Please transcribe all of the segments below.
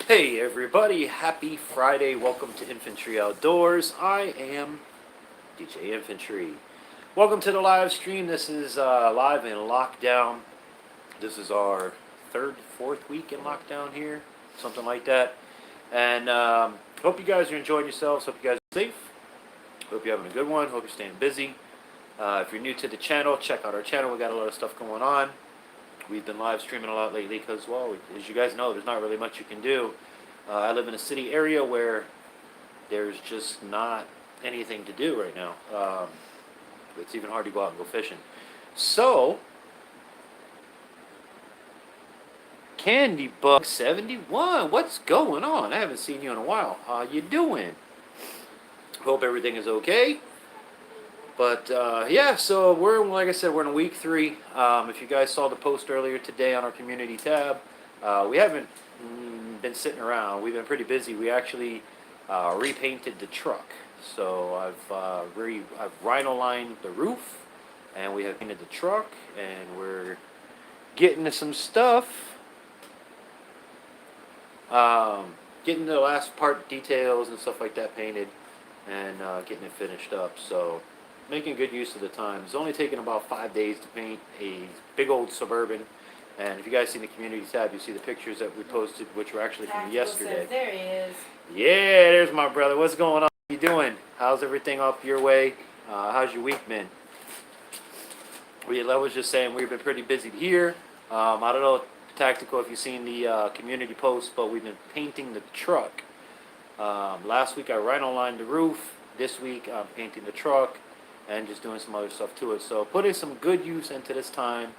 Hey everybody, happy Friday. Welcome to Infantry Outdoors. I am DJ Infantry. Welcome to the live stream. This is live in lockdown. This is our fourth week in lockdown here, something like that. And hope you guys are enjoying yourselves. Hope you guys are safe. Hope you're having a good one. Hope you're staying busy. If you're new to the channel, check out our channel. We got a lot of stuff going on. We've been live streaming a lot lately because, well, as you guys know, there's not really much you can do. I live in a city area where there's just not anything to do right now. It's even hard to go out and go fishing. So, Candy Bug 71, what's going on? I haven't seen you in a while. How you doing? Hope everything is okay. But yeah, so like I said, we're in week 3. If you guys saw the post earlier today on our community tab, we haven't been sitting around. We've been pretty busy. We actually repainted the truck. So I've rhino lined the roof, and we have painted the truck, and we're getting to some stuff. Getting the last part details and stuff like that painted, and getting it finished up. So making good use of the time. It's only taken about 5 days to paint a big old Suburban. And if you guys see the community tab, you see the pictures that we posted, which were actually from yesterday. There he is. Yeah, there's my brother. What's going on? How you doing? How's everything up your way? How's your week been? I was just saying we've been pretty busy here. I don't know, Tactical, if you've seen the community post, but we've been painting the truck. Last week I rhino lined the roof. This week I'm painting the truck and just doing some other stuff to it. So putting some good use into this time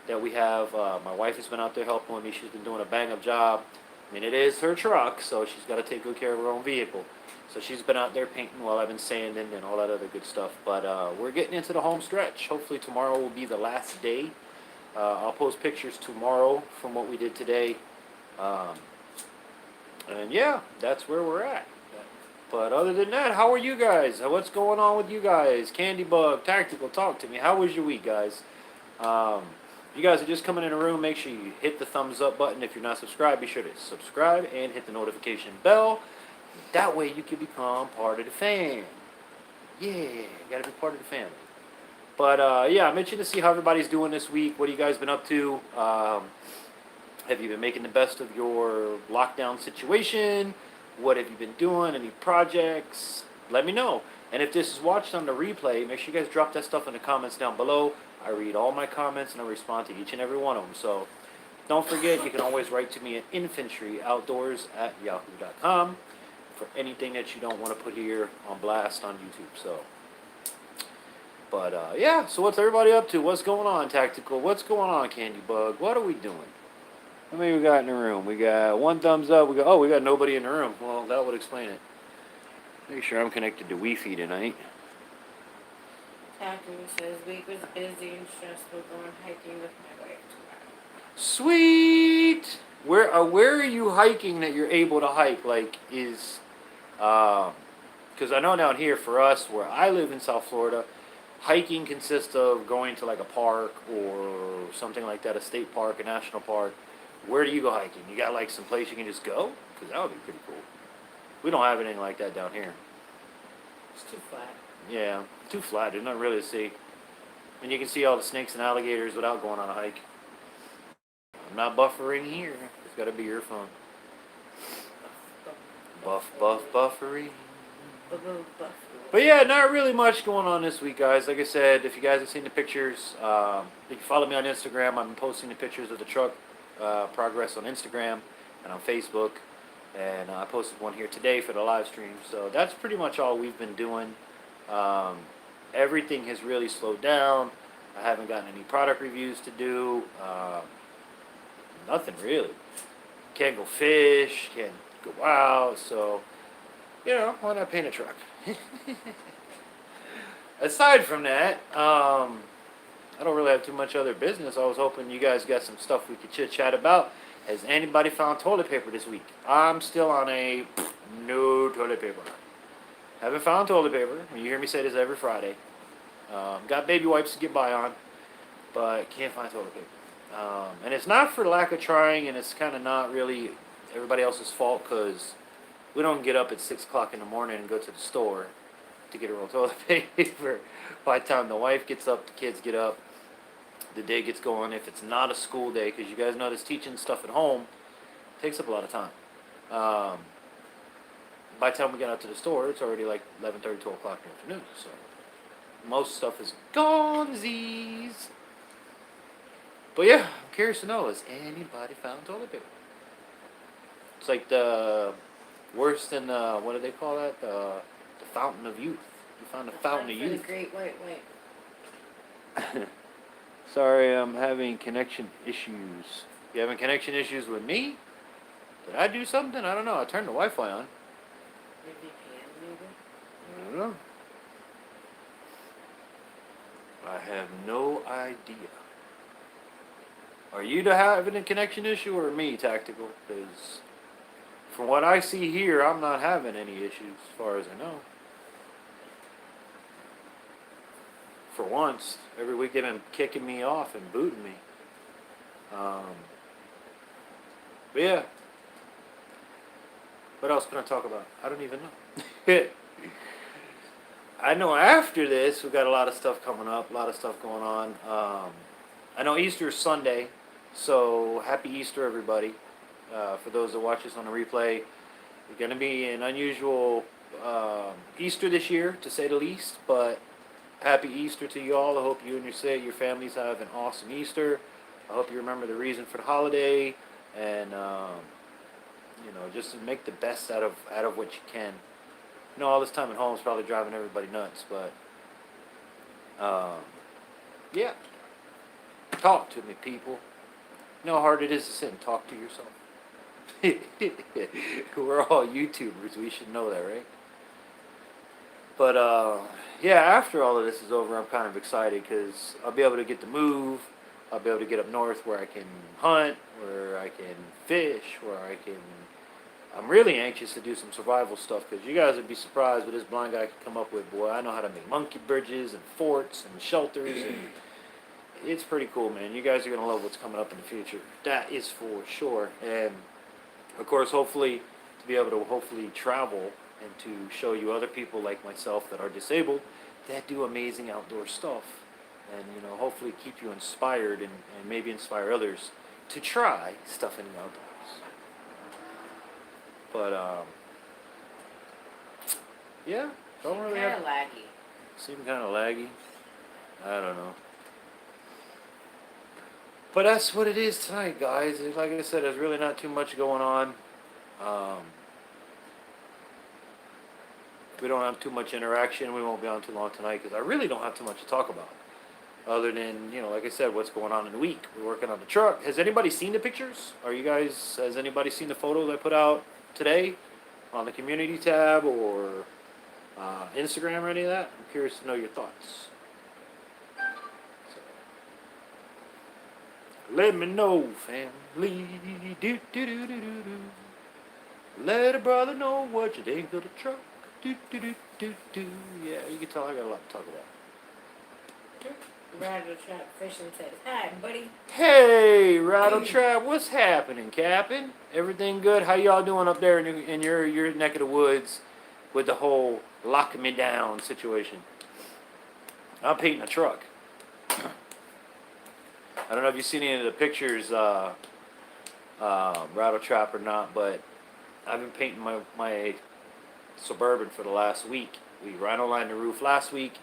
that we have. My wife has been out there helping with me. She's been doing a bang-up job. I mean, it is her truck, so she's got to take good care of her own vehicle. So she's been out there painting while I've been sanding and all that other good stuff. But we're getting into the home stretch. Hopefully tomorrow will be the last day. I'll post pictures tomorrow from what we did today. And yeah, that's where we're at. But other than that, how are you guys? What's going on with you guys? Candy Bug, Tactical, talk to me. How was your week, guys? If you guys are just coming in the room, make sure you hit the thumbs up button. If you're not subscribed, be sure to subscribe and hit the notification bell. That way you can become part of the fam. Yeah, you gotta be part of the family. But yeah, I'm itching to see how everybody's doing this week. What have you guys been up to? Have you been making the best of your lockdown situation? What have you been doing? Any projects? Let me know. And if this is watched on the replay, make sure you guys drop that stuff in the comments down below. I read all my comments and I respond to each and every one of them. So don't forget, you can always write to me at infantryoutdoors@yahoo.com for anything that you don't want to put here on blast on YouTube. So, but yeah, so what's everybody up to? What's going on, Tactical? What's going on, Candy Bug? What are we doing? How many we got in the room? We got one thumbs up. We got nobody in the room. Well, that would explain it. Make sure I'm connected to Wi-Fi tonight. Tactical says week was busy and stressful going hiking with my wife tomorrow. Sweet. Where are you hiking that you're able to hike? Like because I know down here for us, where I live in South Florida, hiking consists of going to like a park or something like that, a state park, a national park. Where do you go hiking? You got like some place you can just go? Because that would be pretty cool. We don't have anything like that down here. It's too flat. Yeah, too flat. There's not really to see. And you can see all the snakes and alligators without going on a hike. I'm not buffering here. It's got to be your phone. Buffering. But yeah, not really much going on this week, guys. Like I said, if you guys have seen the pictures, you can follow me on Instagram. I'm posting the pictures of the truck progress on Instagram and on Facebook, and I posted one here today for the live stream. So that's pretty much all we've been doing. Everything has really slowed down. I haven't gotten any product reviews to do. Nothing really. Can't go fish, can't go out, so you know, why not paint a truck? Aside from that, I don't really have too much other business. I was hoping you guys got some stuff we could chit-chat about. Has anybody found toilet paper this week? I'm still on a no toilet paper. Haven't found toilet paper. You hear me say this every Friday. Got baby wipes to get by on, but can't find toilet paper. And it's not for lack of trying, and it's kind of not really everybody else's fault because we don't get up at 6 o'clock in the morning and go to the store to get a roll of toilet paper. By the time the wife gets up, the kids get up, the day gets going. If it's not a school day, because you guys know this teaching stuff at home takes up a lot of time. By the time we get out to the store, it's already like 11:30, 12 o'clock in the afternoon. So most stuff is gonesies. But yeah, I'm curious to know, has anybody found toilet paper? It's like the worse than, what do they call that? The fountain of youth. You found the fountain of youth. The great white way. Sorry, I'm having connection issues. You having connection issues with me? Did I do something? I don't know. I turned the Wi-Fi on. Maybe VPN, maybe? I don't know. I have no idea. Are you having a connection issue or me, Tactical? Because from what I see here, I'm not having any issues as far as I know. For once, every week they've been kicking me off and booting me. But yeah. What else can I talk about? I don't even know. I know after this, we've got a lot of stuff coming up, a lot of stuff going on. I know Easter is Sunday, so happy Easter, everybody. For those that watch this on the replay, it's going to be an unusual Easter this year, to say the least, but happy Easter to you all. I hope you and your families have an awesome Easter. I hope you remember the reason for the holiday, and just make the best out of what you can. All this time at home is probably driving everybody nuts, but yeah. Talk to me, people. You know how hard it is to sit and talk to yourself? We're all YouTubers. We should know that, right? But yeah, after all of this is over, I'm kind of excited because I'll be able to get to move. I'll be able to get up north where I can hunt, where I can fish, where I can... I'm really anxious to do some survival stuff because you guys would be surprised what this blind guy can come up with. Boy, I know how to make monkey bridges and forts and shelters, and it's pretty cool, man. You guys are going to love what's coming up in the future. That is for sure. And, of course, hopefully, to be able to hopefully travel and to show you other people like myself that are disabled that do amazing outdoor stuff. And, hopefully keep you inspired and maybe inspire others to try stuff in the outdoors. But, yeah, don't really have... Kind of laggy. Seem kind of laggy. I don't know. But that's what it is tonight, guys. Like I said, there's really not too much going on. We don't have too much interaction. We won't be on too long tonight because I really don't have too much to talk about. Other than, like I said, what's going on in the week. We're working on the truck. Has anybody seen the pictures? Has anybody seen the photo that I put out today on the community tab or Instagram or any of that? I'm curious to know your thoughts. So, let me know, family. Do, do, do, do, do, do. Let a brother know what you think of the truck. Do, do, do, do, do. Yeah, you can tell I got a lot to talk about. Rattle Trap Fishing says, "Hi, buddy." Hey, Rattle Trap, what's happening, Captain? Everything good? How y'all doing up there in your neck of the woods with the whole lock me down situation? I'm painting a truck. I don't know if you've seen any of the pictures, Rattle Trap or not, but I've been painting my Suburban for the last week. We rhino-lined the roof last week.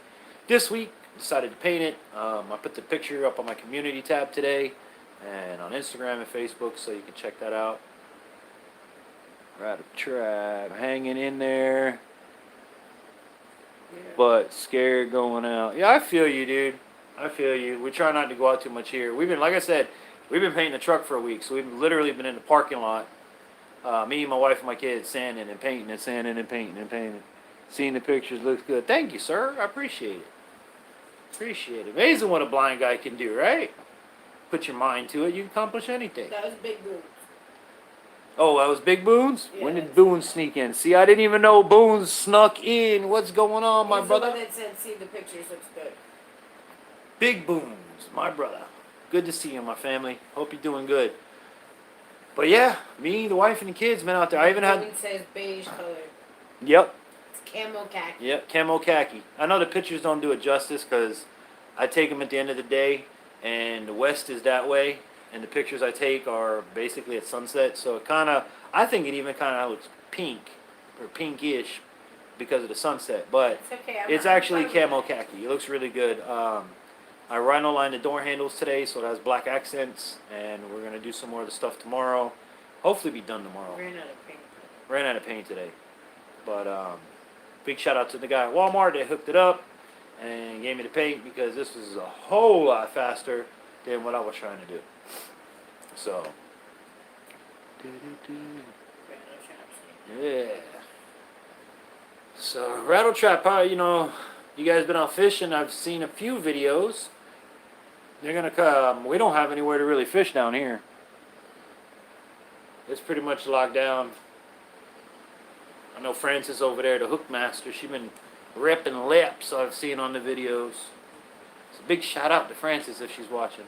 This week, decided to paint it. I put the picture up on my community tab today and on Instagram and Facebook, so you can check that out. Rattle Trap hanging in there, but scared going out. Yeah, I feel you, dude. I feel you. We try not to go out too much here. Like I said, we've been painting the truck for a week, so we've literally been in the parking lot. Me, my wife, and my kids sanding and painting and sanding and painting and painting. Seeing the pictures looks good. Thank you, sir. I appreciate it. Appreciate it. Amazing what a blind guy can do, right? Put your mind to it, you can accomplish anything. That was Big Boons. Oh, that was Big Boons? Yeah, when did Boons sneak in? See, I didn't even know Boons snuck in. What's going on, my brother? The one that said, "See the pictures, looks good." Big Boons, my brother. Good to see you, my family. Hope you're doing good. But yeah, me, the wife, and the kids been out there. I even had. It says beige color. Yep. It's camo khaki. Yep, camo khaki. I know the pictures don't do it justice because I take them at the end of the day, and the west is that way, and the pictures I take are basically at sunset. So it kind of, I think it even kind of looks pink or pinkish because of the sunset. But It's okay. it's actually camo khaki. It looks really good. I rhino lined the door handles today, so it has black accents, and we're gonna do some more of the stuff tomorrow. Hopefully, be done tomorrow. Ran out of paint. Ran out of paint today, but big shout out to the guy at Walmart that hooked it up and gave me the paint because this was a whole lot faster than what I was trying to do. So, yeah. So rattle trap, you know, you guys been out fishing. I've seen a few videos. They're gonna come. We don't have anywhere to really fish down here. It's pretty much locked down. I know Frances over there, the hook master. She's been ripping lips. I've seen on the videos. It's a big shout out to Frances if she's watching.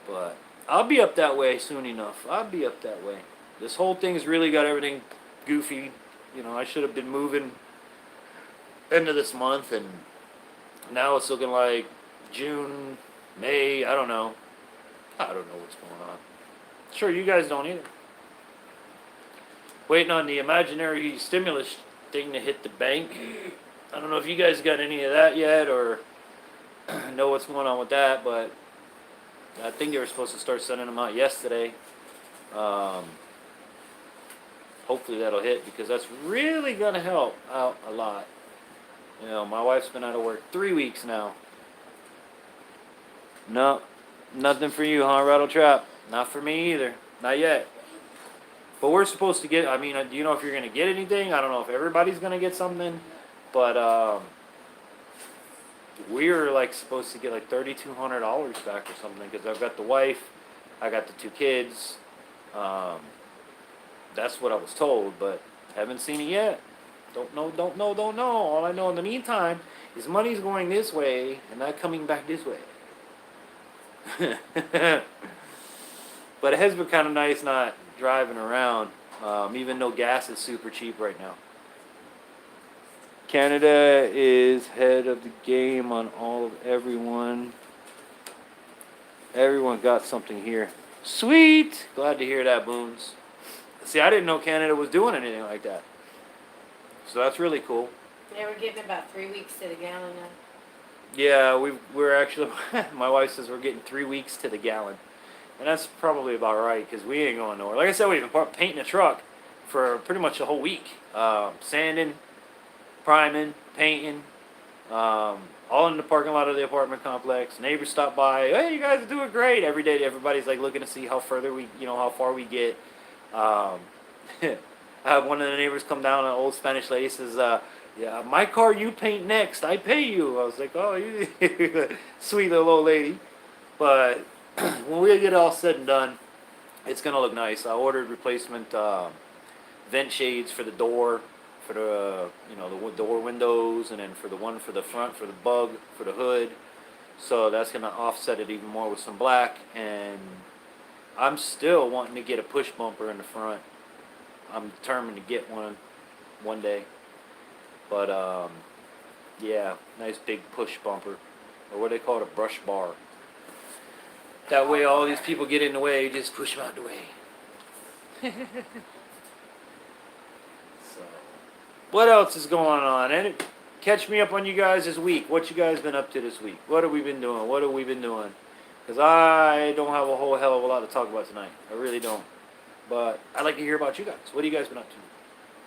But I'll be up that way soon enough. I'll be up that way. This whole thing's really got everything goofy. You know, I should have been moving end of this month, and now it's looking like June, May. I don't know. I don't know what's going on. Sure, you guys don't either. Waiting on the imaginary stimulus thing to hit the bank. I don't know if you guys got any of that yet or know what's going on with that, but I think they were supposed to start sending them out yesterday. Hopefully that'll hit because that's really going to help out a lot. You know, my wife's been out of work 3 weeks now. No, nothing for you, huh, Rattle Trap? Not for me either. Not yet. But we're supposed to get, I mean, do you know if you're going to get anything? I don't know if everybody's going to get something. But we're like supposed to get like $3,200 back or something because I've got the wife, I got the 2 kids. That's what I was told, but haven't seen it yet. Don't know. All I know in the meantime is money's going this way and not coming back this way. But it has been kind of nice not driving around, even though gas is super cheap right now. Canada is head of the game on all of everyone. Everyone got something here. Sweet! Glad to hear that, Boons. See, I didn't know Canada was doing anything like that. So that's really cool. Yeah, we're getting about 3 weeks to the gallon now. Yeah, we're actually, my wife says we're getting 3 weeks to the gallon. And that's probably about right, because we ain't going nowhere. Like I said, we've been painting the truck for pretty much a whole week. Sanding, priming, painting, all in the parking lot of the apartment complex. Neighbors stop by, hey, you guys are doing great. Every day, everybody's like looking to see how far we get. I have one of the neighbors come down, an old Spanish lady says, yeah, my car you paint next, I pay you. I was like, oh, you sweet little old lady. But when we get it all said and done, it's going to look nice. I ordered replacement vent shades for the door, for the, the door windows, and then for the one for the front, for the bug, for the hood. So that's going to offset it even more with some black. And I'm still wanting to get a push bumper in the front. I'm determined to get one day. But, yeah, nice big push bumper. Or what they call it, a brush bar. That way all these people get in the way, you just push them out the way. So, what else is going on? And catch me up on you guys this week. What you guys been up to this week? What have we been doing? What have we been doing? Because I don't have a whole hell of a lot to talk about tonight. I really don't. But I'd like to hear about you guys. What have you guys been up to?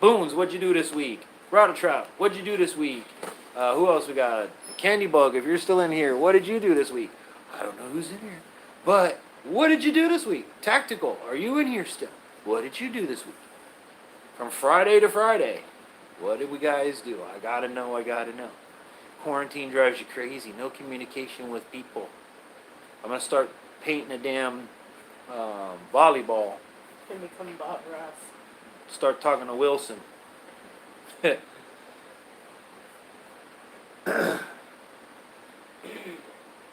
Boons, what'd you do this week? Rattle Trap, what'd you do this week? Who else we got? Candy Bug, if you're still in here, what did you do this week? I don't know who's in here. But what did you do this week? Tactical, are you in here still? What did you do this week? From Friday to Friday, what did we guys do? I gotta know. Quarantine drives you crazy. No communication with people. I'm gonna start painting a damn volleyball. Can become Bob Ross. Start talking to Wilson.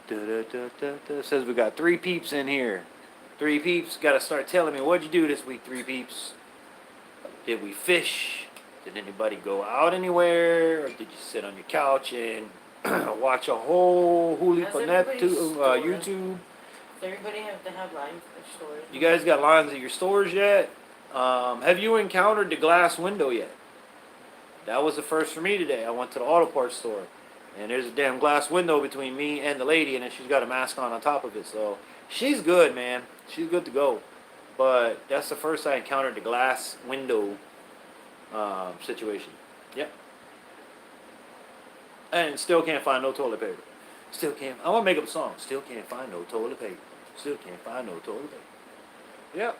Says we got 3 peeps in here. 3 peeps. Got to start telling me what'd you do this week, 3 peeps. Did we fish? Did anybody go out anywhere? Or did you sit on your couch and watch a whole Hulu YouTube? Does everybody have to have lines at their stores? You guys got lines at your stores yet? Have you encountered the glass window yet? That was the first for me today. I went to the auto parts store, and there's a damn glass window between me and the lady, and then she's got a mask on top of it. So she's good, man. She's good to go. But that's the first I encountered the glass window situation. Yep. And still can't find no toilet paper. Still can't. I want to make up a song. Still can't find no toilet paper. Still can't find no toilet paper. Yep.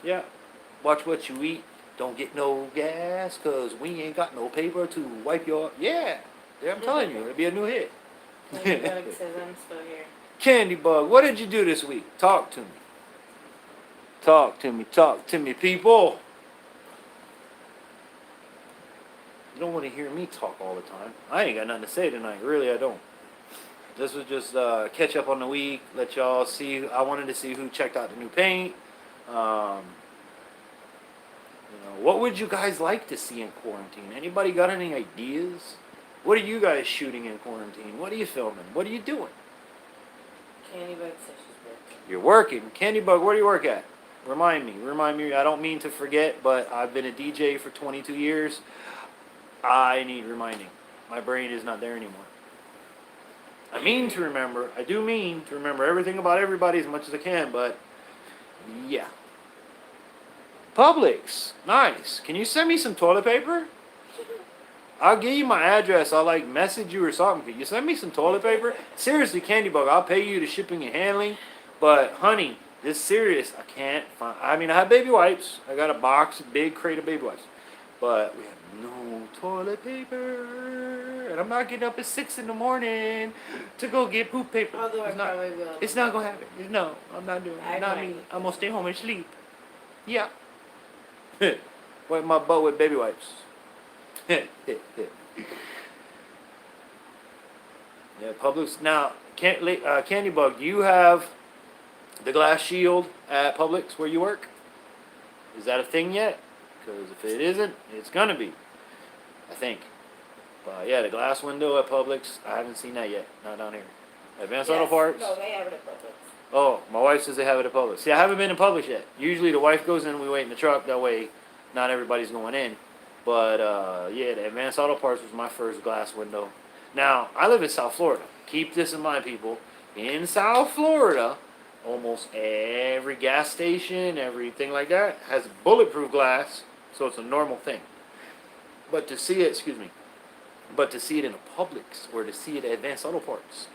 Yep. Watch what you eat. Don't get no gas, cause we ain't got no paper to wipe your. Yeah. I'm telling you, it'll be a new hit. Candy Bug says I'm still here. Candy Bug, what did you do this week? Talk to me. Talk to me. Talk to me, people. You don't want to hear me talk all the time. I ain't got nothing to say tonight. Really, I don't. This was just catch up on the week. Let y'all see. I wanted to see who checked out the new paint. What would you guys like to see in quarantine? Anybody got any ideas? What are you guys shooting in quarantine? What are you filming? What are you doing? Candy Bug says she's working. You're working. Candy Bug, where do you work at? Remind me. I don't mean to forget, but I've been a DJ for 22 years. I need reminding. My brain is not there anymore. I mean to remember. I do mean to remember everything about everybody as much as I can, but yeah. Publix. Nice. Can you send me some toilet paper? I'll give you my address. I'll message you or something. Can you send me some toilet paper? Seriously, Candy Bug, I'll pay you the shipping and handling. But honey, this is serious. I can't find. I mean, I have baby wipes. I got a big crate of baby wipes. But we have no toilet paper. And I'm not getting up at 6 in the morning to go get poop paper. Although I probably will. It's not going to happen. No, I'm not doing it. Not me. I'm going to stay home and sleep. Yeah. Wipe my butt with baby wipes. Yeah, Publix. Now, Candy Bug, do you have the glass shield at Publix where you work? Is that a thing yet? Because if it isn't, it's going to be. I think. But yeah, the glass window at Publix, I haven't seen that yet. Not down here. Advanced Auto Parts? No, they have it at Publix. Oh, my wife says they have it at Publix. See, I haven't been in Publix yet. Usually the wife goes in, we wait in the truck. That way, not everybody's going in. But, yeah, the Advanced Auto Parts was my first glass window. Now, I live in South Florida. Keep this in mind, people. In South Florida, almost every gas station, everything like that, has bulletproof glass. So it's a normal thing. But to see it, but to see it in a Publix or to see it at Advanced Auto Parts,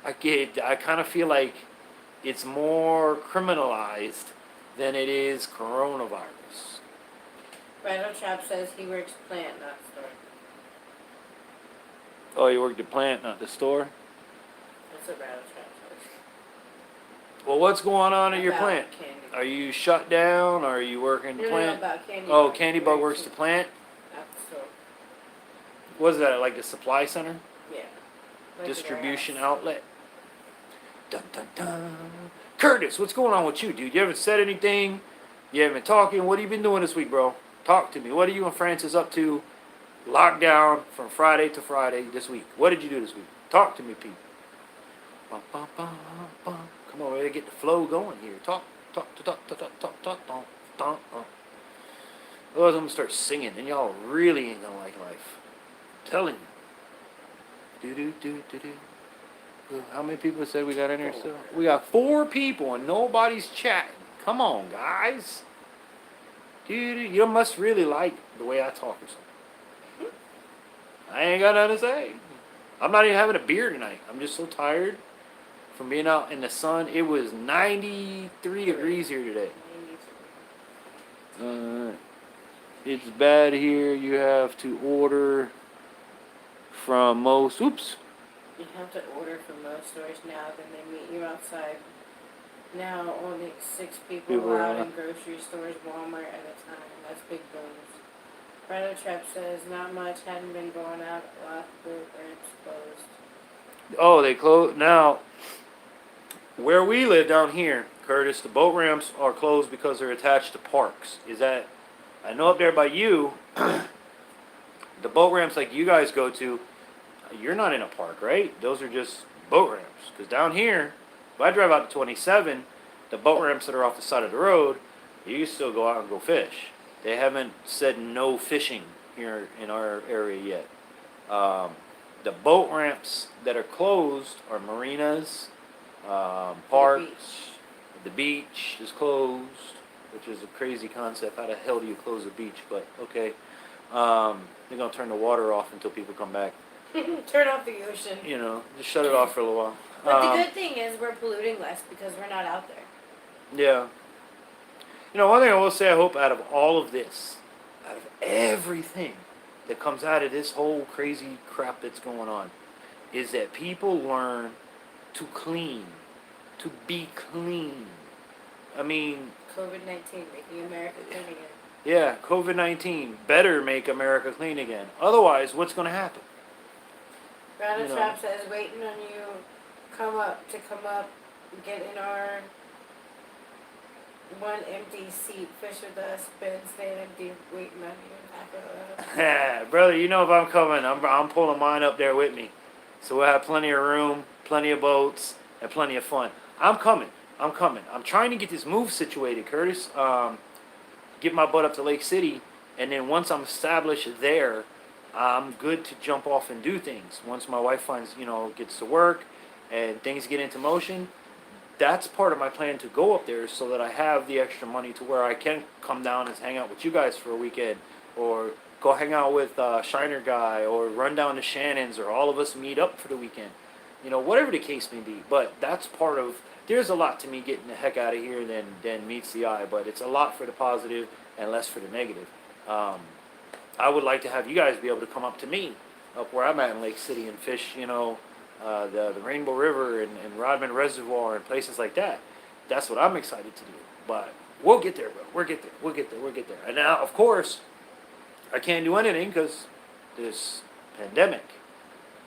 I kind of feel like it's more criminalized than it is coronavirus. Rattle Trap says he works plant, not store. Oh, you work the plant, not the store? That's what Rattle Trap says. Well, what's going on at your About plant? Candy. Are you shut down? Are you working the No, plant? about Candy Oh, Bug. Candy Bug works the plant? At the store. What is that, like the supply center? Yeah. Like Distribution the warehouse. outlet? Dun, dun, dun. Curtis, what's going on with you, dude? You haven't said anything. You haven't been talking. What have you been doing this week, bro? Talk to me. What are you and Francis up to? Lockdown from Friday to Friday this week. What did you do this week? Talk to me, people. Bum, bum, bum, bum. Come on, we gotta get the flow going here. Talk. Otherwise, I'm gonna start singing, and y'all really ain't gonna like life. I'm telling you. How many people said we got in here still? We got 4 people, and nobody's chatting. Come on, guys. Dude, you must really like the way I talk or something. I ain't got nothing to say. I'm not even having a beer tonight. I'm just so tired from being out in the sun. It was 93 degrees here today. It's bad here. You have to order from most. Oops. You have to order from most stores now, then they meet you outside. Now only 6 people allowed in grocery stores, Walmart at a time. That's big bonus. Rattle Trap says not much, hadn't been going out a lot, but it's closed. Oh, they closed now. Where we live down here, Curtis, the boat ramps are closed because they're attached to parks. Is that? I know up there by you, the boat ramps like you guys go to, you're not in a park, right? Those are just boat ramps. Because down here, if I drive out to 27, the boat ramps that are off the side of the road, you can still go out and go fish. They haven't said no fishing here in our area yet. The boat ramps that are closed are marinas, parks. The beach is closed, which is a crazy concept. How the hell do you close a beach? But okay. They're going to turn the water off until people come back. Turn off the ocean. You know, just shut it off for a little while. But the good thing is we're polluting less because we're not out there. Yeah. You know, one thing I will say, I hope out of all of this, out of everything that comes out of this whole crazy crap that's going on, is that people learn to clean, to be clean. I mean... COVID-19 making America clean again. Yeah, COVID-19 better make America clean again. Otherwise, what's going to happen? Brandon Trap says, waiting on you come up, get in our one empty seat, fish with us, Ben staying empty, waiting on you. Brother, you know if I'm coming, I'm pulling mine up there with me. So we'll have plenty of room, plenty of boats, and plenty of fun. I'm coming. I'm trying to get this move situated, Curtis. Get my butt up to Lake City, and then once I'm established there, I'm good to jump off and do things. Once my wife gets to work, and things get into motion, that's part of my plan to go up there so that I have the extra money to where I can come down and hang out with you guys for a weekend, or go hang out with Shiner Guy, or run down to Shannon's, or all of us meet up for the weekend. You know, whatever the case may be. But that's part of... There's a lot to me getting the heck out of here than meets the eye, but it's a lot for the positive and less for the negative. I would like to have you guys be able to come up to me, up where I'm at in Lake City, and fish, the Rainbow River and Rodman Reservoir and places like that. That's what I'm excited to do. But we'll get there, bro. We'll get there. And now, of course, I can't do anything because this pandemic.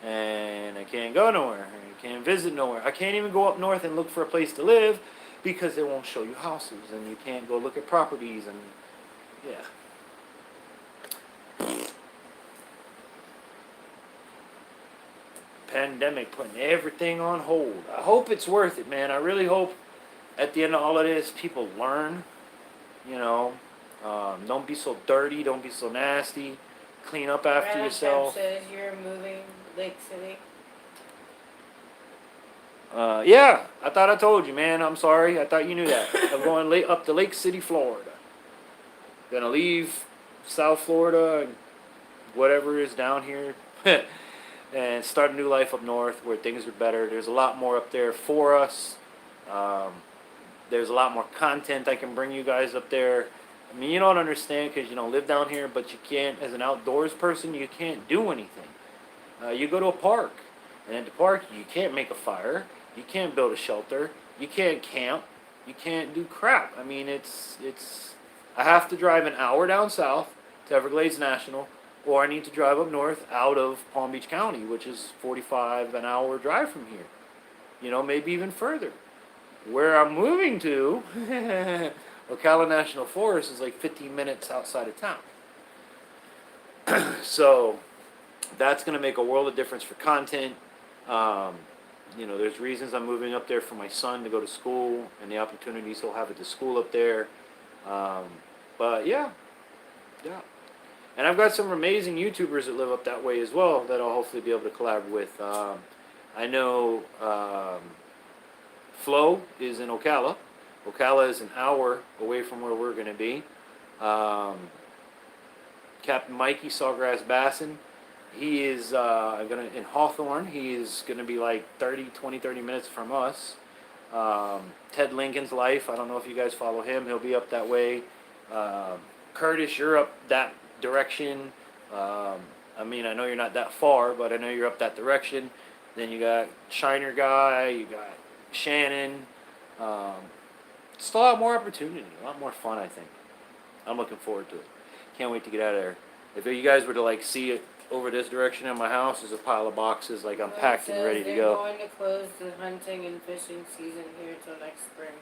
And I can't go nowhere. I can't visit nowhere. I can't even go up north and look for a place to live because they won't show you houses, and you can't go look at properties, and yeah. Pandemic putting everything on hold. I hope it's worth it, man. I really hope at the end of all of this, people learn. Don't be so dirty. Don't be so nasty. Clean up after yourself. Says you're moving Lake City. Yeah, I thought I told you, man. I'm sorry. I thought you knew that. I'm going up to Lake City, Florida. Gonna leave South Florida and whatever is down here and start a new life up north where things are better. There's a lot more up there for us. There's a lot more content I can bring you guys up there. I mean, you don't understand because you don't live down here, but you can't, as an outdoors person, you can't do anything. You go to a park, and at the park, you can't make a fire. You can't build a shelter. You can't camp. You can't do crap. I mean, I have to drive an hour down south to Everglades National, or I need to drive up north out of Palm Beach County, which is 45 an hour drive from here. Maybe even further. Where I'm moving to, Ocala National Forest, is like 15 minutes outside of town. So that's going to make a world of difference for content. There's reasons I'm moving up there for my son to go to school and the opportunities he'll have at the school up there. But yeah. And I've got some amazing YouTubers that live up that way as well that I'll hopefully be able to collab with. I know Flo is in Ocala. Ocala is an hour away from where we're going to be. Captain Mikey Sawgrass Bassin, he is in Hawthorne. He is going to be like 30 minutes from us. Ted Lincoln's Life, I don't know if you guys follow him. He'll be up that way. Curtis, you're up that direction. I know you're not that far, but I know you're up that direction. Then you got Shiner Guy, you got Shannon. Just a lot more opportunity, a lot more fun, I think. I'm looking forward to it. Can't wait to get out of there. If you guys were to see it over this direction in my house is a pile of boxes, like I'm Well, it packed and says ready to they're go. going to close the hunting and fishing season here till next spring.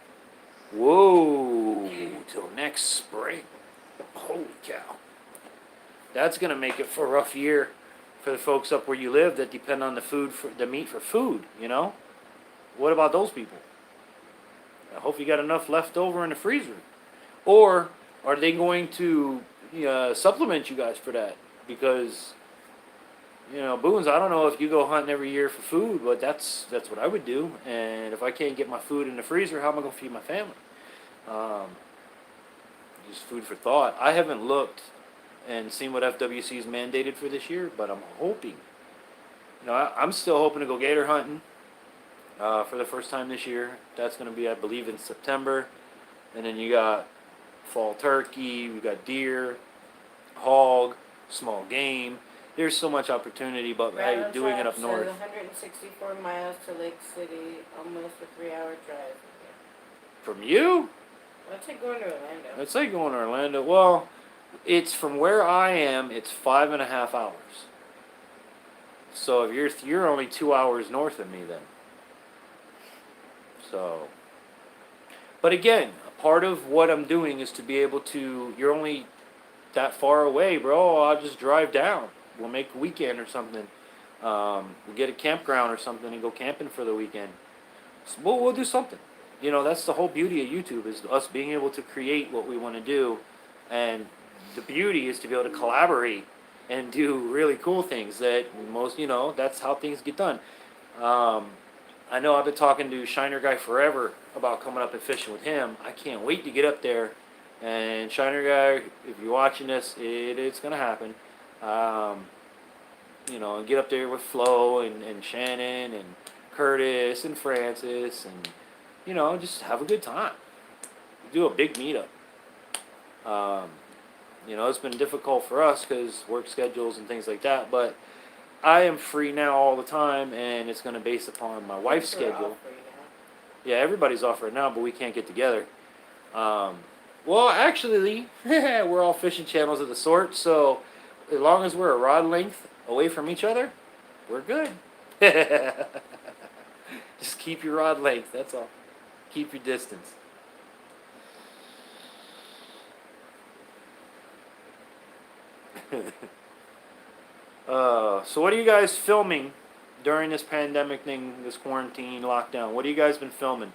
Whoa, till next spring. Holy cow. That's gonna make it for a rough year for the folks up where you live that depend on the meat for food, you know? What about those people? I hope you got enough left over in the freezer. Or are they going to supplement you guys for that? Because, Boons, I don't know if you go hunting every year for food, but that's what I would do. And if I can't get my food in the freezer, how am I going to feed my family? Just food for thought. I haven't looked and seen what FWC's mandated for this year, but I'm hoping. I'm still hoping to go gator hunting for the first time this year. That's going to be, I believe, in September. And then you got fall turkey, we got deer, hog, small game. There's so much opportunity, but hey, doing it up north. 164 miles to Lake City, almost a 3-hour drive. From you? Let's say going to Orlando. Let's say going to Orlando. Well, it's from where I am. It's 5.5 hours. So if you're only 2 hours north of me, then. So. But again, part of what I'm doing is to be able to. You're only that far away, bro. I'll just drive down. We'll make a weekend or something. We'll get a campground or something and go camping for the weekend. So we'll do something. That's the whole beauty of YouTube, is us being able to create what we want to do. And the beauty is to be able to collaborate and do really cool things that most, that's how things get done. I know I've been talking to Shiner Guy forever about coming up and fishing with him. I can't wait to get up there. And Shiner Guy, if you're watching this, it's going to happen. And get up there with Flo and Shannon and Curtis and Francis and, just have a good time. Do a big meetup. It's been difficult for us because work schedules and things like that, but I am free now all the time, and it's going to base upon my wife's schedule. Yeah, everybody's off right now, but we can't get together. Well, actually, we're all fishing channels of the sort, so as long as we're a rod length away from each other, we're good. Just keep your rod length, that's all. Keep your distance. So what are you guys filming during this pandemic thing, this quarantine lockdown? What have you guys been filming?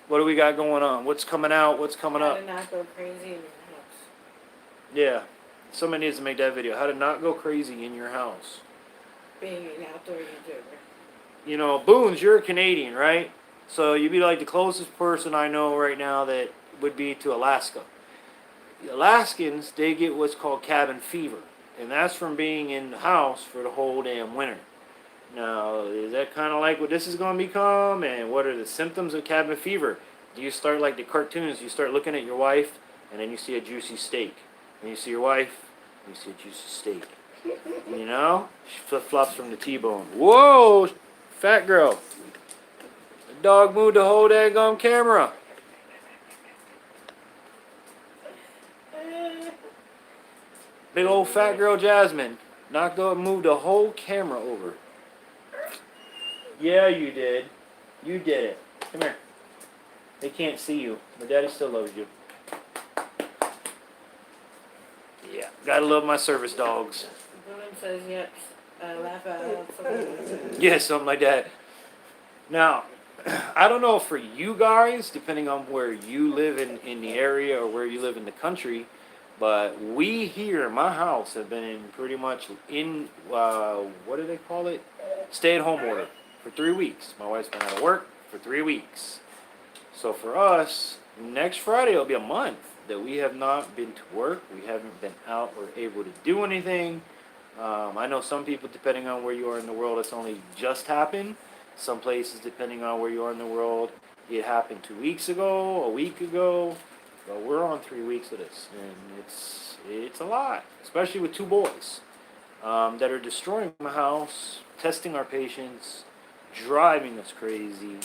What do we got going on? What's coming out? What's coming up? How to not go crazy in your house. Yeah. Somebody needs to make that video. How to not go crazy in your house. Being an outdoor YouTuber. Boons, you're a Canadian, right? So you'd be like the closest person I know right now that would be to Alaska. The Alaskans, they get what's called cabin fever. And that's from being in the house for the whole damn winter. Now, is that kind of like what this is going to become? And what are the symptoms of cabin fever? Do you start like the cartoons? You start looking at your wife, and then you see a juicy steak. And you see your wife, and you see a juicy steak. She flip-flops from the T-bone. Whoa, fat girl. The dog moved the whole daggone camera. Big old fat girl Jasmine moved the whole camera over. Yeah, you did. You did it. Come here. They can't see you, but Daddy still loves you. Yeah, gotta love my service dogs. Dylan says yep. Laugh out loud. Yeah, something like that. Now, I don't know for you guys, depending on where you live in the area or where you live in the country, but we here in my house have been in pretty much what do they call it? Stay-at-home order for 3 weeks. My wife's been out of work for 3 weeks. So for us, next Friday will be a month that we have not been to work. We haven't been out or able to do anything. I know some people, depending on where you are in the world, it's only just happened. Some places, depending on where you are in the world, it happened 2 weeks ago, a week ago. But we're on 3 weeks of this, and it's a lot, especially with 2 boys that are destroying my house, testing our patience, driving us crazy.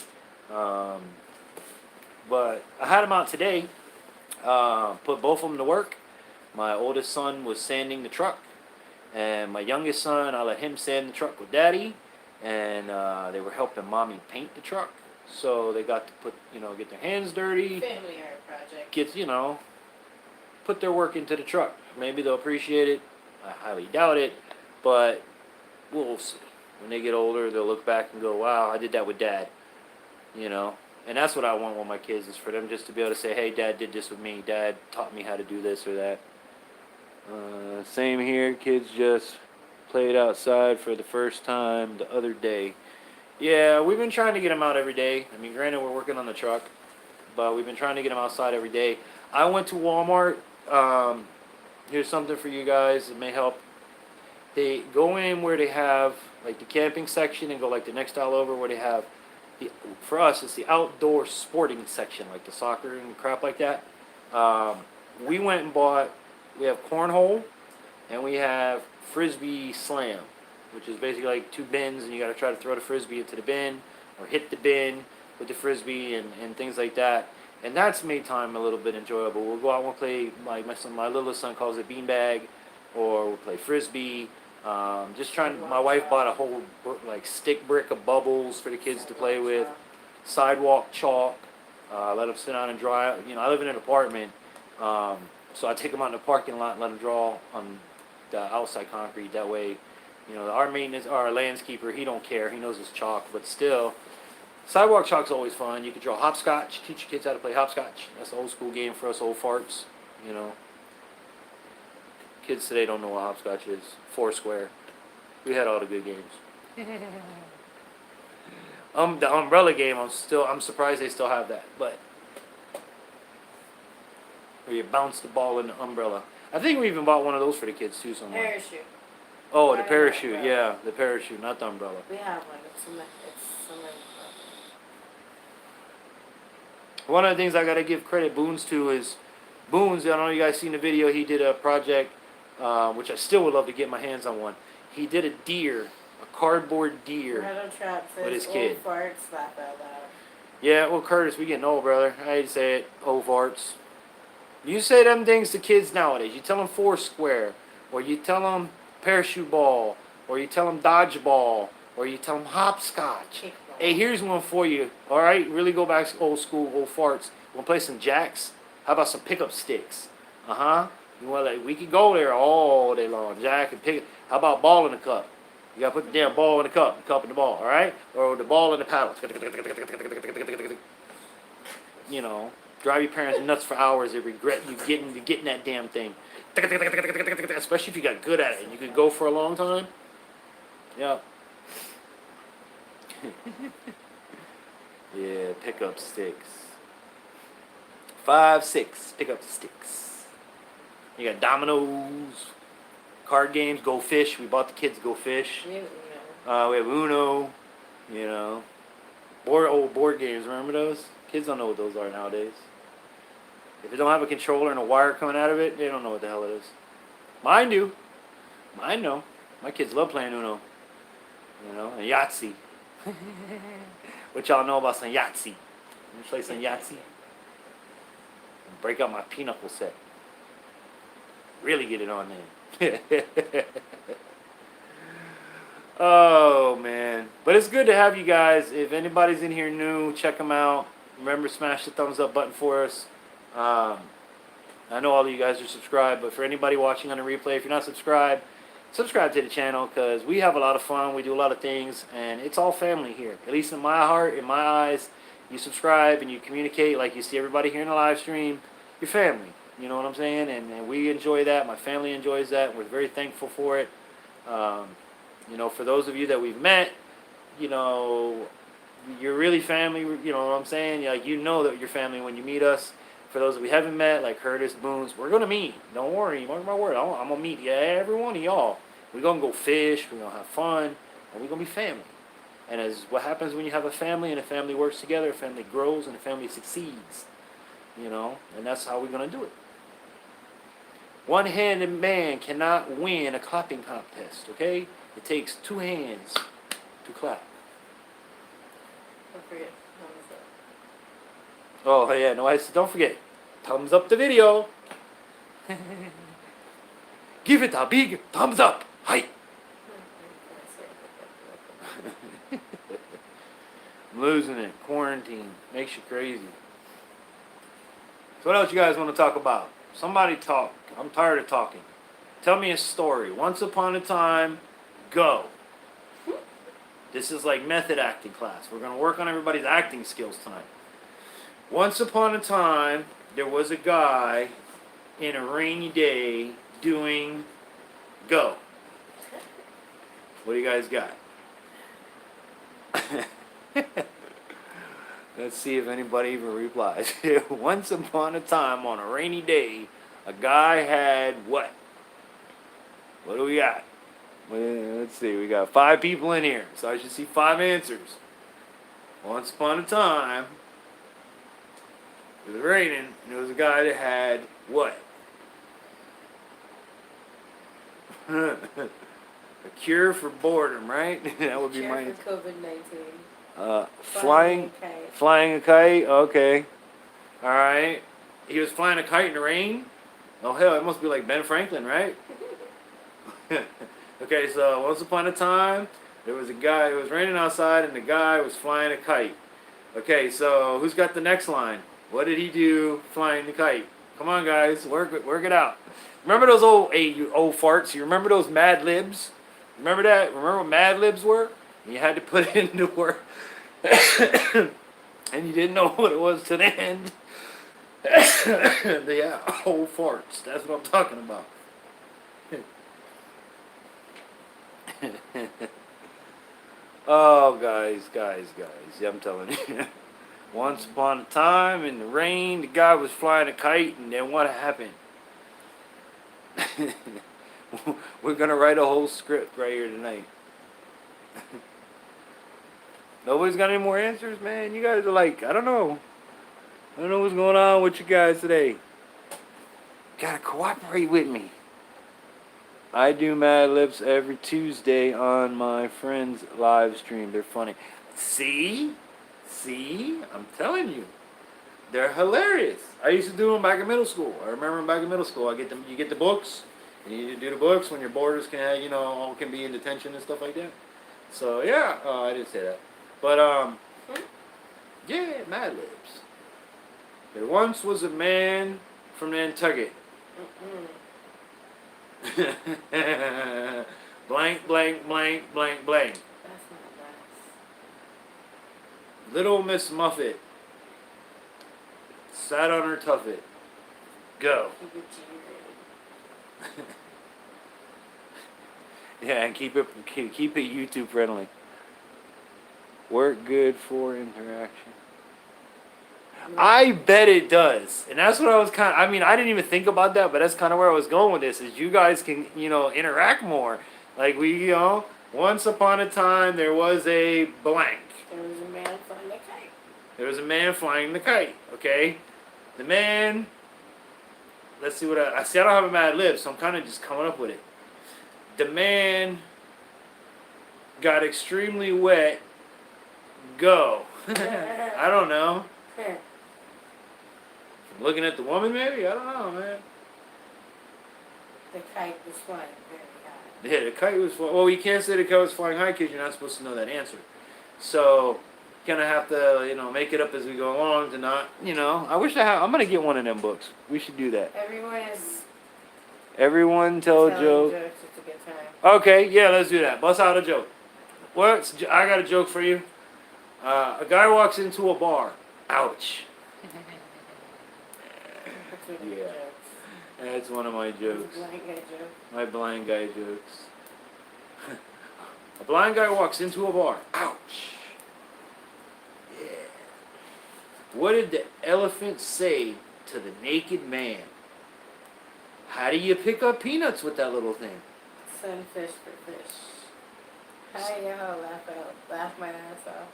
But I had them out today, put both of them to work. My oldest son was sanding the truck, And my youngest son, I let him sand the truck with Daddy, and they were helping Mommy paint the truck. So they got to get their hands dirty. Family art project. Put their work into the truck. Maybe they'll appreciate it. I highly doubt it, but we'll see. When they get older, they'll look back and go, wow, I did that with Dad. And that's what I want with my kids, is for them just to be able to say, hey, Dad did this with me. Dad taught me how to do this or that. Same here. Kids just played outside for the first time the other day. Yeah, we've been trying to get them out every day. I mean, granted, we're working on the truck, but we've been trying to get them outside every day. I went to Walmart. Here's something for you guys. It may help. They go in where they have like the camping section and go like the next aisle over where they have for us it's the outdoor sporting section, like the soccer and crap like that. We went and bought. We have cornhole and we have frisbee slam, which is basically like two bins and you got to try to throw the frisbee into the bin or hit the bin with the frisbee and things like that. And that's made time a little bit enjoyable. We'll go out and we'll play, like my littlest son calls it beanbag, or we'll play frisbee. My wife bought a whole like stick brick of bubbles for the kids to play with. Sidewalk chalk. Let them sit down and dry. I live in an apartment, so I take them out in the parking lot and let them draw on the outside concrete. That way, our landscaper, he don't care. He knows his chalk, but still, sidewalk chalk's always fun. You can draw hopscotch. Teach your kids how to play hopscotch. That's an old school game for us old farts. Kids today don't know what hopscotch is. Foursquare. We had all the good games. The umbrella game, I'm surprised they still have that. But where you bounce the ball in the umbrella. I think we even bought one of those for the kids too somewhere. Parachute. Oh, the parachute. Yeah, the parachute, not the umbrella. We have one. It's somewhere. One of the things I gotta give credit Boons to is Boons. I don't know if you guys seen the video. He did a project, which I still would love to get my hands on one. He did a cardboard deer with his kid. Farts, laugh out loud. Yeah, well, Curtis, we getting old, brother. I hate to say it, old farts. You say them things to kids nowadays. You tell them Foursquare, or you tell them parachute ball, or you tell them dodgeball, or you tell them hopscotch. Kickball. Hey, here's one for you. All right, really go back to old school, old farts. Want to play some jacks? How about some pickup sticks? We could go there all day long. Jack and pick. How about ball in the cup? You gotta put the damn ball in the cup in the ball. All right, or the ball in the paddle. Drive your parents nuts for hours. They regret you getting that damn thing. Especially if you got good at it and you could go for a long time. Yeah. Yeah, pickup sticks. 5, 6 pickup sticks. You got dominoes, card games, Go Fish. We bought the kids Go Fish. We have Uno. Old board games. Remember those? Kids don't know what those are nowadays. If it don't have a controller and a wire coming out of it, they don't know what the hell it is. Mine do. Mine know. My kids love playing Uno. And Yahtzee. What y'all know about some Yahtzee? You play some Yahtzee? Break out my pinochle set. Really get it on there. Oh, man. But it's good to have you guys. If anybody's in here new, check them out. Remember, smash the thumbs up button for us. I know all of you guys are subscribed, but for anybody watching on the replay, if you're not subscribed, subscribe to the channel, because we have a lot of fun. We do a lot of things, and it's all family here. At least in my heart, in my eyes, you subscribe and you communicate like you see everybody here in the live stream. Your family. You know what I'm saying? And we enjoy that. My family enjoys that. We're very thankful for it. For those of you that we've met, you're really family. You know what I'm saying? That you're family when you meet us. For those that we haven't met, like Curtis, Boons, we're going to meet. Don't worry. Mark my word. I'm going to meet every one of y'all. We're going to go fish. We're going to have fun. And we're going to be family. And as what happens when you have a family and a family works together, a family grows and a family succeeds. And that's how we're going to do it. One-handed man cannot win a clapping contest, okay? It takes 2 hands to clap. Don't forget, thumbs up. Oh, yeah, no, don't forget. Thumbs up the video. Give it a big thumbs up. Hi. I'm losing it. Quarantine makes you crazy. So what else you guys want to talk about? Somebody talk. I'm tired of talking. Tell me a story. Once upon a time, go. This is like method acting class. We're going to work on everybody's acting skills tonight. Once upon a time, there was a guy in a rainy day doing go. What do you guys got? Let's see if anybody even replies. Once upon a time, on a rainy day, a guy had what? What do we got? Let's see. We got 5 people in here, so I should see 5 answers. Once upon a time, it was raining, and there was a guy that had what? A cure for boredom, right? That would be Cure my for COVID-19. flying a kite. Okay, all right. He was flying a kite in the rain. Oh hell, it must be like Ben Franklin, right? Okay, so once upon a time, there was a guy. It was raining outside, and the guy was flying a kite. Okay, so who's got the next line? What did he do flying the kite? Come on, guys, work it out. Remember those old farts? You remember those Mad-Libs? Remember that? Remember what Mad-Libs were? You had to put it into work, and you didn't know what it was to the end. Yeah, old farts. That's what I'm talking about. Oh, guys. Yeah, I'm telling you. Once upon a time, in the rain, the guy was flying a kite, and then what happened? We're going to write a whole script right here tonight. Nobody's got any more answers, man? You guys are like, I don't know. I don't know what's going on with you guys today. Gotta cooperate with me. I do Mad Libs every Tuesday on my friend's live stream. They're funny. See? I'm telling you. They're hilarious. I used to do them back in middle school. I remember back in middle school. You get the books. You need to do the books when your boarders can, all can be in detention and stuff like that. So, yeah. I didn't say that. But, yeah, Mad Libs. There once was a man from Nantucket. Blank, blank, blank, blank, blank. That's not nice. Little Miss Muffet sat on her tuffet. Go. Keep it G-rated. Yeah, and keep it YouTube friendly. Work good for interaction. I bet it does. And that's what I was I didn't even think about that, but that's kind of where I was going with this, is you guys can, interact more. Like once upon a time, there was a blank. There was a man flying a kite. There was a man flying the kite, okay? The man, let's see what I don't have a Mad Lib, so I'm kind of just coming up with it. The man got extremely wet. Go. I don't know. Looking at the woman, maybe? I don't know, man. The kite was flying very high. Yeah, the kite was flying. Well, you can't say the kite was flying high because you're not supposed to know that answer. So, kind of have to, make it up as we go along to not, I wish I'm going to get one of them books. We should do that. Everyone tell a joke. Jokes. It's a good time. Okay, yeah, let's do that. Bust out a joke. I got a joke for you. A guy walks into a bar. Ouch. Yeah. That's one of my jokes. Blind guy joke. My blind guy jokes. A blind guy walks into a bar. Ouch. Yeah. What did the elephant say to the naked man? How do you pick up peanuts with that little thing? Sunfish for fish. Hi-yo, laugh my ass off.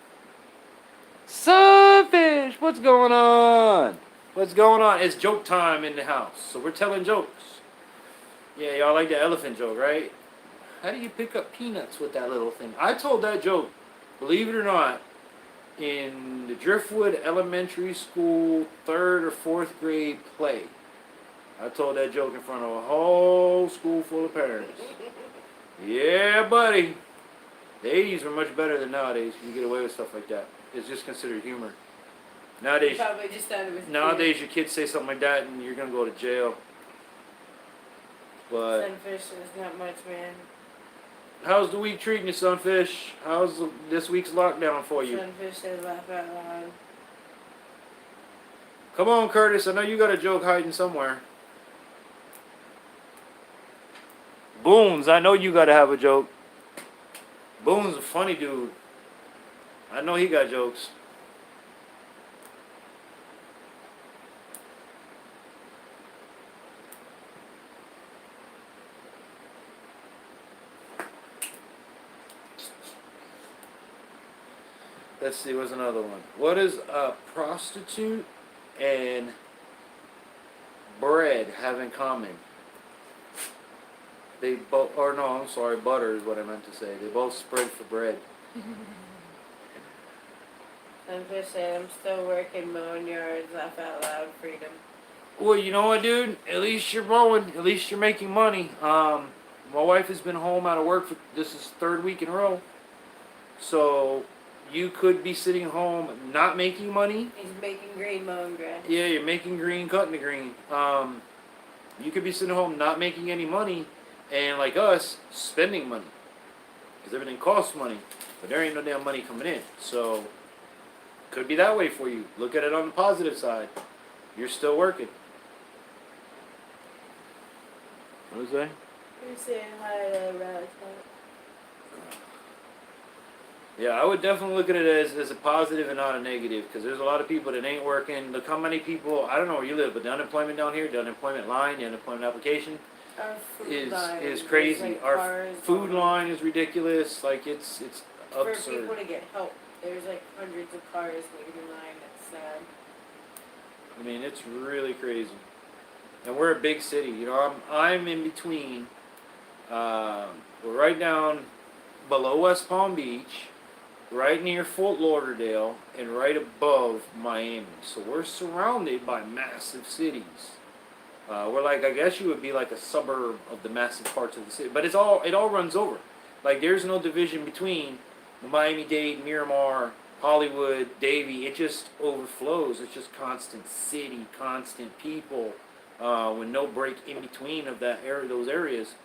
Sunfish! What's going on? What's going on? It's joke time in the house. So we're telling jokes. Yeah, y'all like the elephant joke, right? How do you pick up peanuts with that little thing? I told that joke, believe it or not, in the Driftwood Elementary School 3rd or 4th grade play. I told that joke in front of a whole school full of parents. Yeah, buddy. The 80s were much better than nowadays. You get away with stuff like that. It's just considered humor. Nowadays, Probably just thought it was nowadays your kids say something like that and you're gonna go to jail. But Sunfish is not much, man. how's the week treating you, Sunfish? How's this week's lockdown for you? Sunfish says laugh out loud. Come on, Curtis. I know you got a joke hiding somewhere. Boons, I know you gotta have a joke. Boons a funny dude. I know he got jokes. Let's see, what's another one? What is a prostitute and bread have in common? They both, or no, I'm sorry, butter is what I meant to say. They both spread for bread. Sunfish said, I'm still working mowing yards, laugh out loud, freedom. Well, you know what, dude? At least you're mowing. At least you're making money. My wife has been home out of work for, this is third week in a row. So you could be sitting home not making money. He's making green, mowing grass. Yeah, you're making green, cutting the green. You could be sitting home not making any money, and like us, spending money. Because everything costs money, but there ain't no damn money coming in. So, could be that way for you. Look at it on the positive side. You're still working. What is that? You're saying hi to Rhode. Yeah, I would definitely look at it as a positive and not a negative, because there's a lot of people that ain't working. Look how many people, I don't know where you live, but the unemployment down here, the unemployment line, the unemployment application Our food is line crazy. like Our cars food on- line is ridiculous. Like, it's For absurd. people to get help, there's like hundreds of cars waiting in line. That's sad. I mean, it's really crazy. And we're a big city. You know, I'm in between. We're right down below West Palm Beach, right near Fort Lauderdale, and right above Miami. So we're surrounded by massive cities. We're like, I guess you would be like a suburb of the massive parts of the city. But it all runs over. Like, there's no division between the Miami-Dade, Miramar, Hollywood, Davie. It just overflows. It's just constant city, constant people, with no break in between of that area, those areas.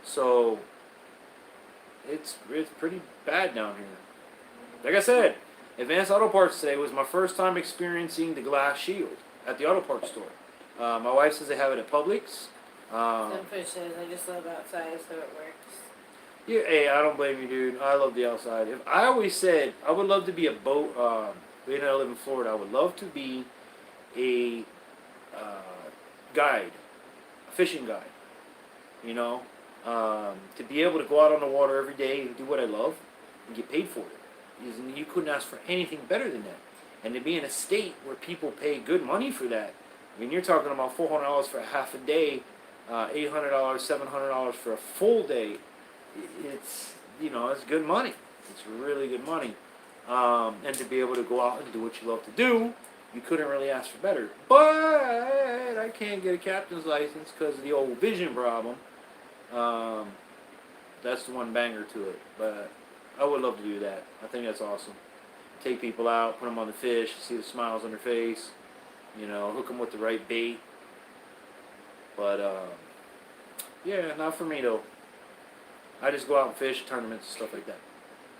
So it's pretty bad down here. Like I said, Advanced Auto Parts today was my first time experiencing the glass shield at the auto parts store. My wife says they have it at Publix. Sunfish says, I just love outside, so it works. Yeah, hey, I don't blame you, dude. I love the outside. I always said I would love to be a boat. Being that I live in Florida, I would love to be a guide, a fishing guide. You know, to be able to go out on the water every day and do what I love and get paid for it. You couldn't ask for anything better than that. And to be in a state where people pay good money for that. I mean, you're talking about $400 for a half a day, $800, $700 for a full day. It's, you know, it's good money. It's really good money. And to be able to go out and do what you love to do, you couldn't really ask for better. But I can't get a captain's license because of the old vision problem. That's the one banger to it. But I would love to do that. I think that's awesome. Take people out, put them on the fish, see the smiles on their face, you know, hook them with the right bait. But, yeah, not for me though. I just go out and fish, tournaments, and stuff like that.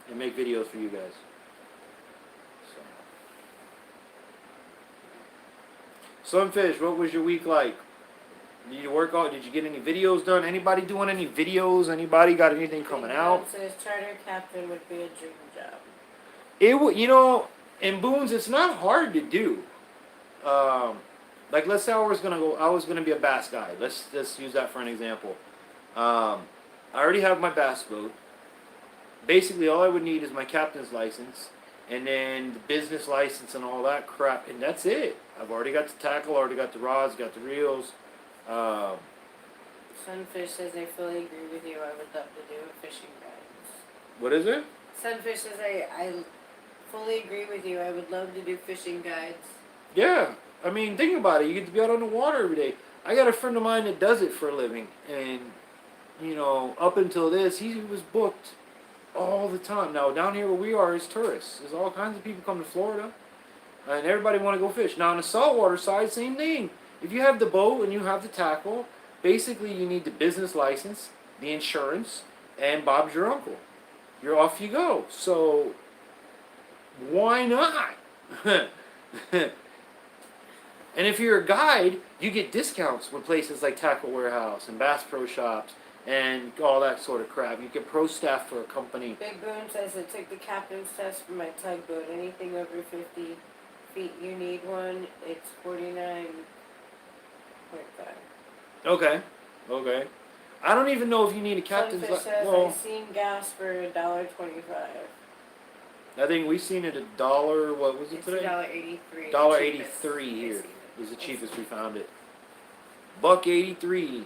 And make videos for you guys. So. Sunfish, what was your week like? Did you work out? Did you get any videos done? Anybody doing any videos? Anybody got anything coming out? Says charter captain would be a dream job. It would, you know, in Boone's, it's not hard to do. Like, let's say I was gonna be a bass guide. Let's use that for an example. I already have my bass boat. Basically, all I would need is my captain's license, and then the business license and all that crap, and that's it. I've already got the tackle, already got the rods, got the reels. Sunfish says I fully agree with you. I would love to do fishing guides. What is it? Sunfish says I fully agree with you. I would love to do fishing guides. Yeah. I mean, think about it. You get to be out on the water every day. I got a friend of mine that does it for a living, and you know, up until this, he was booked all the time. Now, down here where we are is tourists. There's all kinds of people come to Florida, and everybody want to go fish. Now, on the saltwater side, same thing. If you have the boat and you have the tackle, basically you need the business license, the insurance, and Bob's your uncle. You're off you go. So, why not? And if you're a guide, you get discounts with places like Tackle Warehouse and Bass Pro Shops and all that sort of crap. You get pro staff for a company. Big Boone says it took the captain's test for my tugboat. Anything over 50 feet, you need one. It's 49.5. Okay, okay. I don't even know if you need a captain's Sunfish says I've seen gas for $1.25. I think we've seen it $1. What was it It's today? $1.83. $1.83 here is the cheapest we found it. $1.83.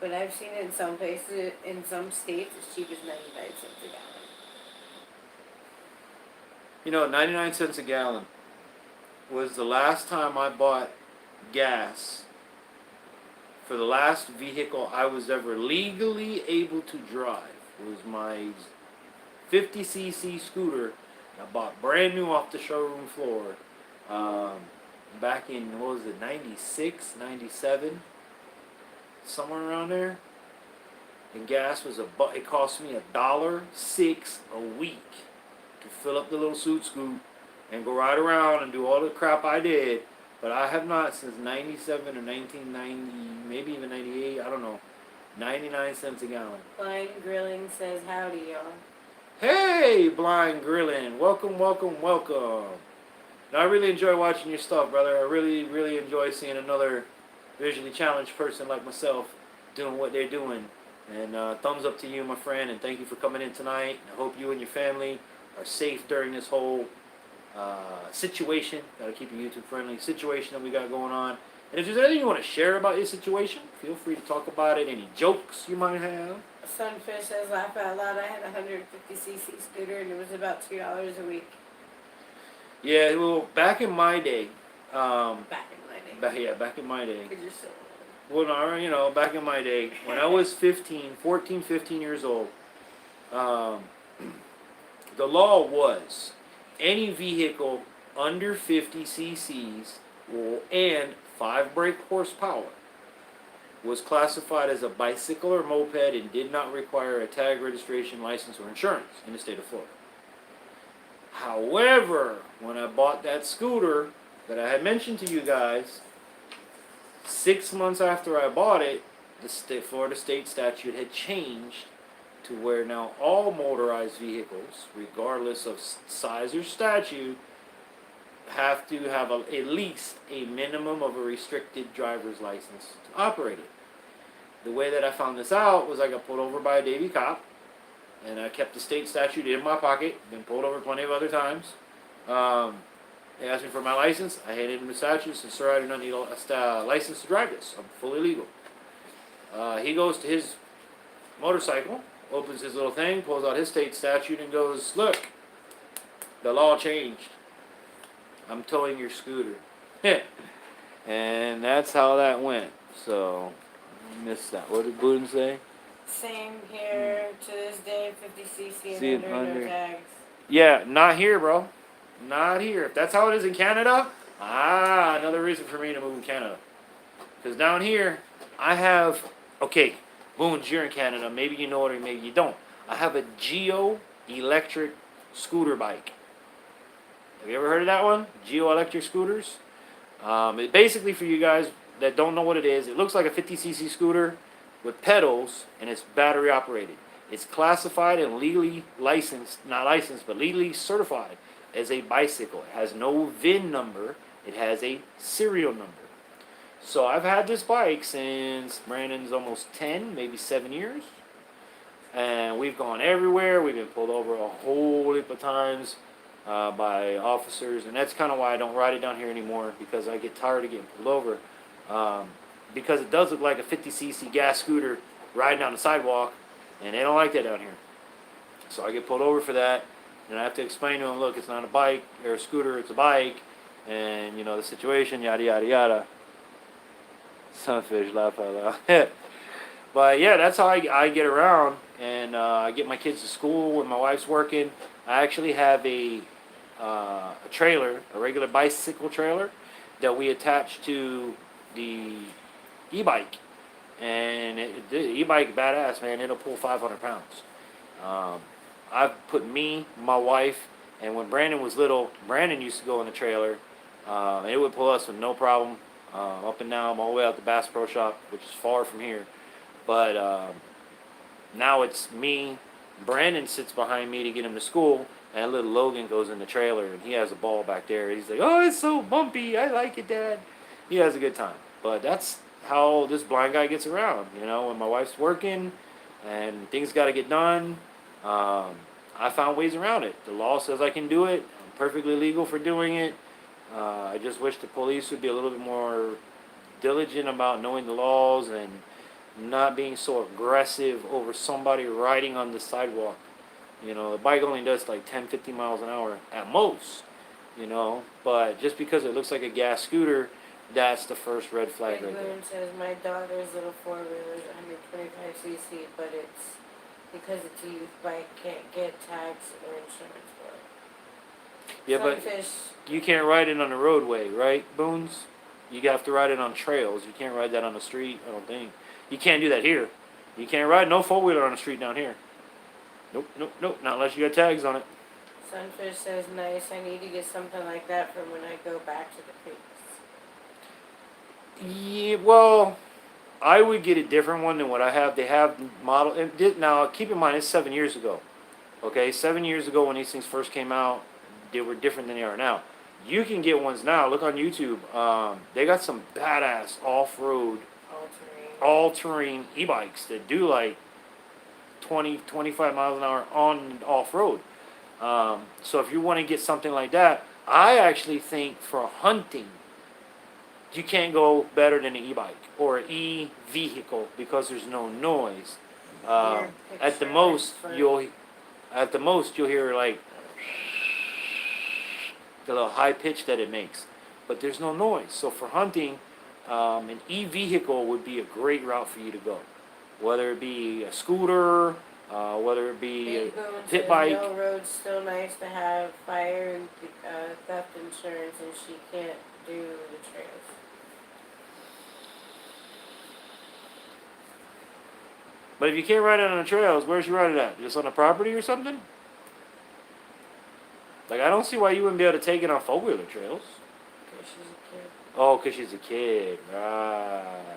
But I've seen it in some places, in some states, as cheap as 99 cents a gallon. You know, 99 cents a gallon was the last time I bought gas for the last vehicle I was ever legally able to drive. It was my 50cc scooter I bought brand new off the showroom floor back in, what was it, 96, 97, somewhere around there. And gas was it cost me $1.06 a week to fill up the little suit scoop and go ride around and do all the crap I did. But I have not since 97 or 1990, maybe even 98, I don't know, 99 cents a gallon. Blind Grilling says howdy, y'all. Hey, Blind Grilling. Welcome, welcome, welcome. Now, I really enjoy watching your stuff, brother. I really, really enjoy seeing another visually challenged person like myself doing what they're doing. And thumbs up to you, my friend, and thank you for coming in tonight. I hope you and your family are safe during this whole situation. Gotta keep your YouTube friendly situation that we got going on. And if there's anything you want to share about your situation, feel free to talk about it. Any jokes you might have. Sunfish says laugh out loud. I had a 150cc scooter and it was about $2 a week. Yeah, well, back in my day. Back in my day. Back in my day. Because you're so old. Well, no, you know, back in my day, when I was 14, 15 years old, the law was any vehicle under 50 cc's and 5 brake horsepower was classified as a bicycle or moped and did not require a tag, registration, license, or insurance in the state of Florida. However, when I bought that scooter that I had mentioned to you guys, 6 months after I bought it, the Florida state statute had changed to where now all motorized vehicles, regardless of size or statute, have to have at least a minimum of a restricted driver's license to operate it. The way that I found this out was I got pulled over by a Davie cop, and I kept the state statute in my pocket. Been pulled over plenty of other times. They asked me for my license. I handed him the statute and said, "Sir, I do not need a license to drive this. I'm fully legal." He goes to his motorcycle, opens his little thing, pulls out his state statute, and goes, "Look, the law changed. I'm towing your scooter." And that's how that went. So, I missed that. What did Boone say? Same here to this day, 50cc See and it under, under. no tags. Yeah, not here, bro. Not here. If that's how it is in Canada, another reason for me to move to Canada. Because down here, I have, okay, Boone, you're in Canada. Maybe you know it or maybe you don't. I have a Geo electric scooter bike. Have you ever heard of that one? Geo electric scooters? It basically, for you guys that don't know what it is, it looks like a 50cc scooter with pedals, and it's battery operated. It's classified and legally licensed, not licensed, but legally certified as a bicycle. It has no VIN number. It has a serial number. So I've had this bike since Brandon's almost 10, maybe 7 years. And we've gone everywhere. We've been pulled over a whole heap of times by officers. And that's kind of why I don't ride it down here anymore, because I get tired of getting pulled over. Because it does look like a 50cc gas scooter riding down the sidewalk, and they don't like that down here. So I get pulled over for that, and I have to explain to them, look, it's not a bike or a scooter, it's a bike, and, you know, the situation, yada, yada, yada. Sunfish, laugh out loud. But yeah, that's how I get around, and I get my kids to school when my wife's working. I actually have a trailer, a regular bicycle trailer, that we attach to the e-bike, and the e-bike badass, man. It'll pull 500 pounds. Um, I've put me, my wife, and when Brandon was little, Brandon used to go in the trailer. It would pull us with no problem, up and down all the way out to Bass Pro Shop, which is far from here. But now it's me. Brandon sits behind me to get him to school, and little Logan goes in the trailer, and he has a ball back there. He's like, "Oh, it's so bumpy. I like it, Dad." He has a good time. But that's how this blind guy gets around. You know, when my wife's working and things got to get done, I found ways around it. The law says I can do it. I'm perfectly legal for doing it. I just wish the police would be a little bit more diligent about knowing the laws and not being so aggressive over somebody riding on the sidewalk. You know, the bike only does like 10, 15 miles an hour at most, you know, but just because it looks like a gas scooter, that's the first red flag right there. Says my daughter's little four-wheeler is 125 cc, but it's because it's a youth bike, can't get tax or insurance for it. Yeah, but you can't ride it on the roadway, right, Boons? You have to ride it on trails. You can't ride that on the street, I don't think. You can't do that here. You can't ride no four-wheeler on the street down here. Nope, nope, nope. Not unless you got tags on it. Sunfish says, nice. I need to get something like that for when I go back to the creeks. Yeah, well, I would get a different one than what I have. They have model. And now, keep in mind, it's 7 years ago. Okay, 7 years ago when these things first came out, they were different than they are now. You can get ones now. Look on YouTube. They got some badass off-road, all-terrain e-bikes that do like 20, 25 miles an hour on and off-road. So if you want to get something like that, I actually think for hunting, you can't go better than an e-bike or an e-vehicle because there's no noise. At the most, you'll hear like the little high pitch that it makes, but there's no noise. So for hunting, an e-vehicle would be a great route for you to go. Whether it be a scooter, whether it be a pit bike. No road's still nice to have fire and theft insurance, and she can't do the trails. But if you can't ride it on the trails, where's you ride it at? Just on the property or something? Like, I don't see why you wouldn't be able to take it on four-wheeler trails. Because she's a kid. Oh, because she's a kid. Right.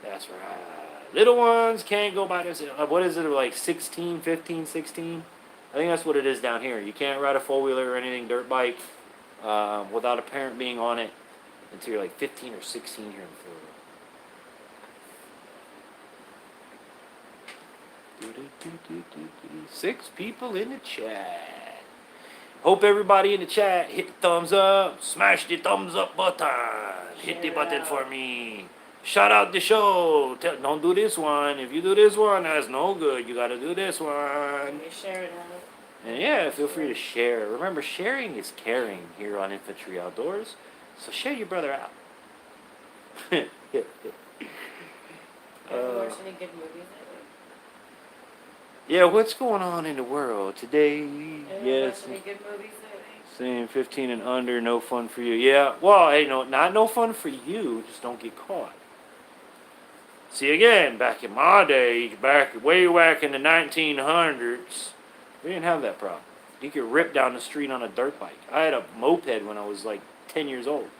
That's right. Little ones can't go by this. What is it, like 16, 15, 16? I think that's what it is down here. You can't ride a four-wheeler or anything, dirt bike, without a parent being on it until you're like 15 or 16 here in Florida. 6 people in the chat. Hope everybody in the chat hit the thumbs up, smash the thumbs up button, hit the button for me. Shout out the show. Don't do this one. If you do this one, that's no good. You gotta do this one. Share it out. And yeah, feel free to share. Remember, sharing is caring here on Infantry Outdoors. So share your brother out. Have you watched any good movies lately? Yeah, what's going on in the world today? Yes. Any good movies lately? Saying 15 and under, no fun for you. Yeah, well, hey, no fun for you. Just don't get caught. See, again, back in my day, way back in the 1900s, we didn't have that problem. You could rip down the street on a dirt bike. I had a moped when I was like 10 years old.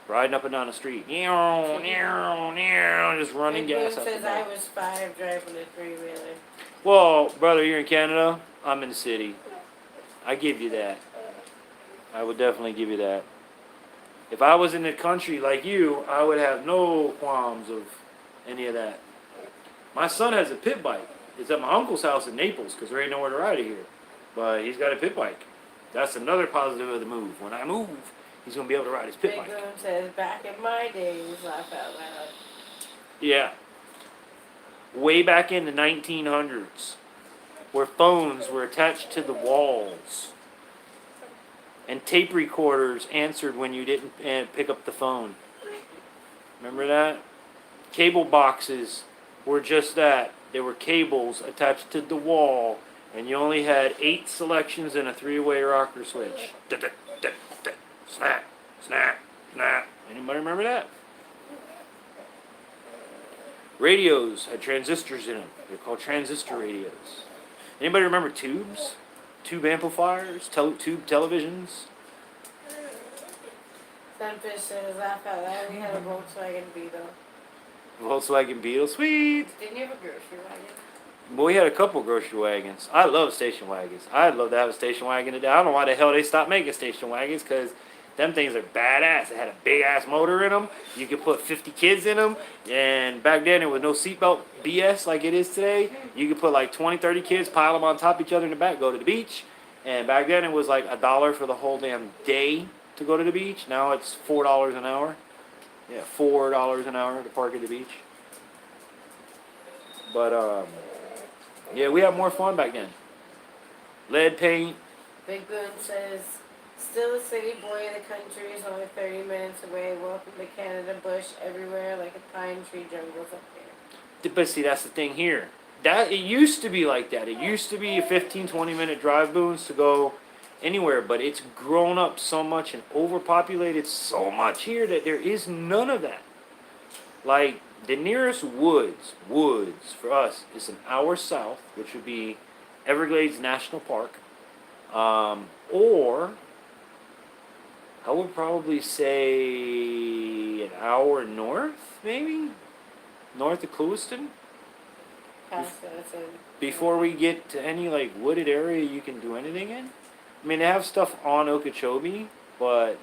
Riding up and down the street. Just running gas up and says I was 5 driving a 3-wheeler. Well, brother, you're in Canada. I'm in the city. I give you that. I would definitely give you that. If I was in the country like you, I would have no qualms of any of that. My son has a pit bike. It's at my uncle's house in Naples because there ain't nowhere to ride it here. But he's got a pit bike. That's another positive of the move. When I move, he's going to be able to ride his pit bike. Big Boom says, back in my days, laugh out loud. Yeah. Way back in the 1900s, where phones were attached to the walls. And tape recorders answered when you didn't pick up the phone. Remember that? cable boxes were just that. They were cables attached to the wall, and you only had 8 selections and a 3-way rocker switch. Snap, snap, snap. Anybody remember that? Radios had transistors in them. They're called transistor radios. Anybody remember tubes? Tube amplifiers? Tube televisions? Sunfish says, laugh out loud. We had a Volkswagen Beetle. Volkswagen Beetle, sweet. Didn't you have a grocery wagon? Well, we had a couple grocery wagons. I love station wagons. I'd love to have a station wagon today. I don't know why the hell they stopped making station wagons, because them things are badass. It had a big-ass motor in them. You could put 50 kids in them. And back then, there was no seatbelt BS like it is today. You could put like 20, 30 kids, pile them on top of each other in the back, go to the beach. And back then, it was like $1 for the whole damn day to go to the beach. Now it's $4 an hour. Yeah, $4 an hour to park at the beach. But, yeah, we had more fun back then. Lead paint. Big Boom says, still a city boy in the country is only 30 minutes away. Welcome to Canada, bush everywhere like a pine tree jungle's up here. But see, that's the thing here. It used to be like that. It used to be a 15, 20-minute drive, Boons, to go anywhere. But it's grown up so much and overpopulated so much here that there is none of that. Like, the nearest woods for us is an hour south, which would be Everglades National Park. Or, I would probably say an hour north, maybe? North of Clewiston? Before we get to any, like, wooded area you can do anything in. I mean, they have stuff on Okeechobee, but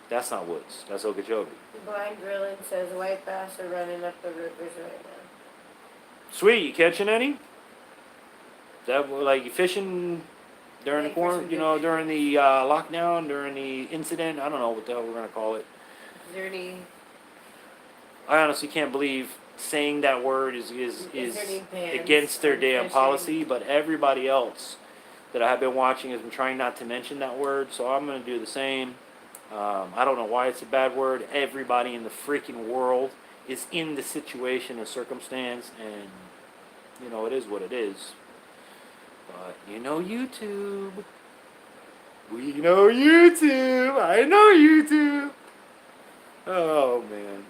that's not woods. That's Okeechobee. Blind Grilling says white bass are running up the rivers right now. Sweet, you catching any? That like you fishing during the quarantine, during the lockdown, during the incident. I don't know what the hell we're gonna call it. Is there any? I honestly can't believe saying that word is against their damn policy. But everybody else that I have been watching has been trying not to mention that word, so I'm gonna do the same. I don't know why it's a bad word. Everybody in the freaking world is in the situation and circumstance, and, it is what it is. But, YouTube. We know YouTube. I know YouTube. Oh, man.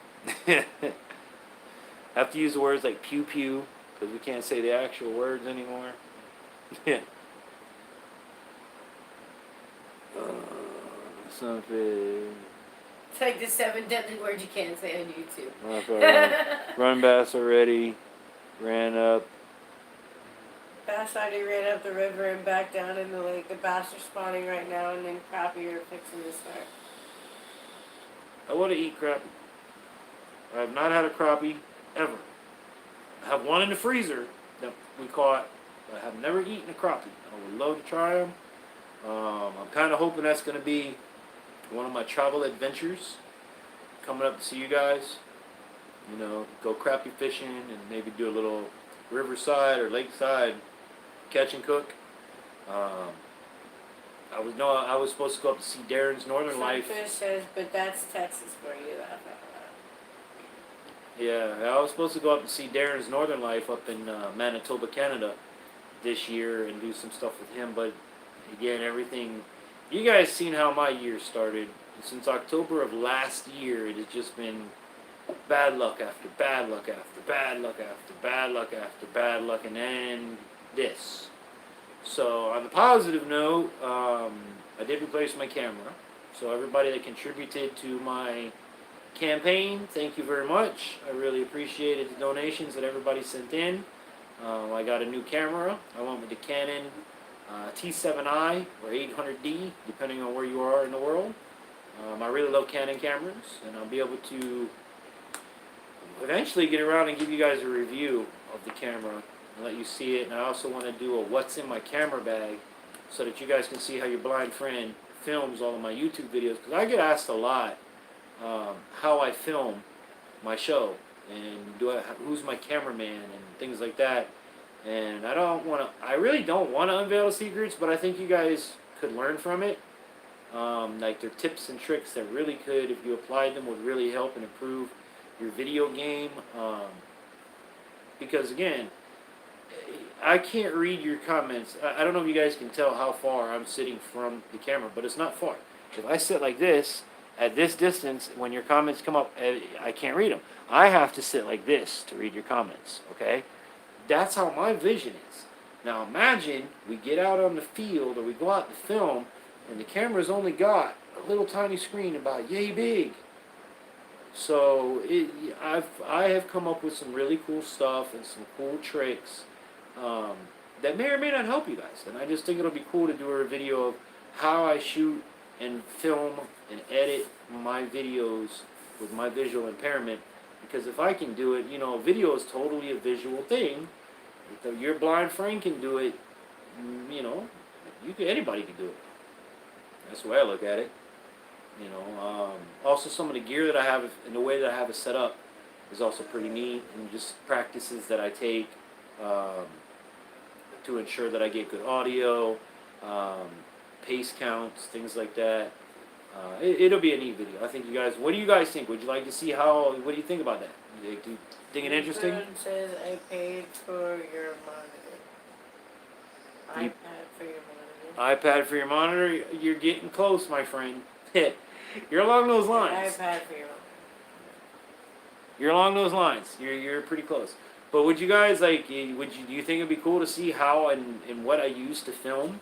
Have to use the words like pew-pew, because we can't say the actual words anymore. Yeah. Something. It's like the 7 deadly words you can't say on YouTube. Run bass already. Ran up. Bass already ran up the river and back down in the lake. The bass are spawning right now, and then crappie are fixing to start. I want to eat crappie. I have not had a crappie ever. I have one in the freezer that we caught. I have never eaten a crappie. I would love to try them. I'm kind of hoping that's going to be one of my travel adventures, coming up to see you guys. Go crappie fishing and maybe do a little riverside or lakeside catch and cook. I was supposed to go up to see Darren's Northern Life. Sunfish says, but that's Texas for you. Yeah, I was supposed to go up and see Darren's Northern Life up in Manitoba, Canada this year and do some stuff with him, but again, everything. You guys seen how my year started. Since October of last year, it has just been bad luck after bad luck after bad luck after bad luck after bad luck, and then this. So, on the positive note, I did replace my camera. So, everybody that contributed to my campaign, thank you very much. I really appreciated the donations that everybody sent in. I got a new camera. I went with the Canon T7i or 800D, depending on where you are in the world. I really love Canon cameras, and I'll be able to eventually get around and give you guys a review of the camera and let you see it. And I also want to do a what's in my camera bag so that you guys can see how your blind friend films all of my YouTube videos, because I get asked a lot how I film my show and who's my cameraman and things like that. And I really don't want to unveil secrets, but I think you guys could learn from it. Like, they're tips and tricks that really could, if you applied them, would really help and improve your video game, because again, I can't read your comments. I don't know if you guys can tell how far I'm sitting from the camera, but it's not far. If I sit like this, at this distance, when your comments come up, I can't read them. I have to sit like this to read your comments, okay? That's how my vision is. Now imagine we get out on the field or we go out to film and the camera's only got a little tiny screen about yay big. So I have come up with some really cool stuff and some cool tricks that may or may not help you guys. And I just think it'll be cool to do a video of how I shoot and film and edit my videos with my visual impairment. Because if I can do it, you know, video is totally a visual thing. If your blind friend can do it, you know, anybody can do it. That's the way I look at it. You know, also some of the gear that I have and the way that I have it set up is also pretty neat, and just practices that I take to ensure that I get good audio, pace counts, things like that. It'll be a neat video. I think you guys, what do you guys think? Would you like to see what do you think about that? Do you think it interesting? It says I paid for your monitor. iPad for your monitor. iPad for your monitor? You're getting close, my friend. You're along those lines. iPad for your monitor. You're along those lines. You're pretty close. But would you guys like? Do you think it'd be cool to see how and what I use to film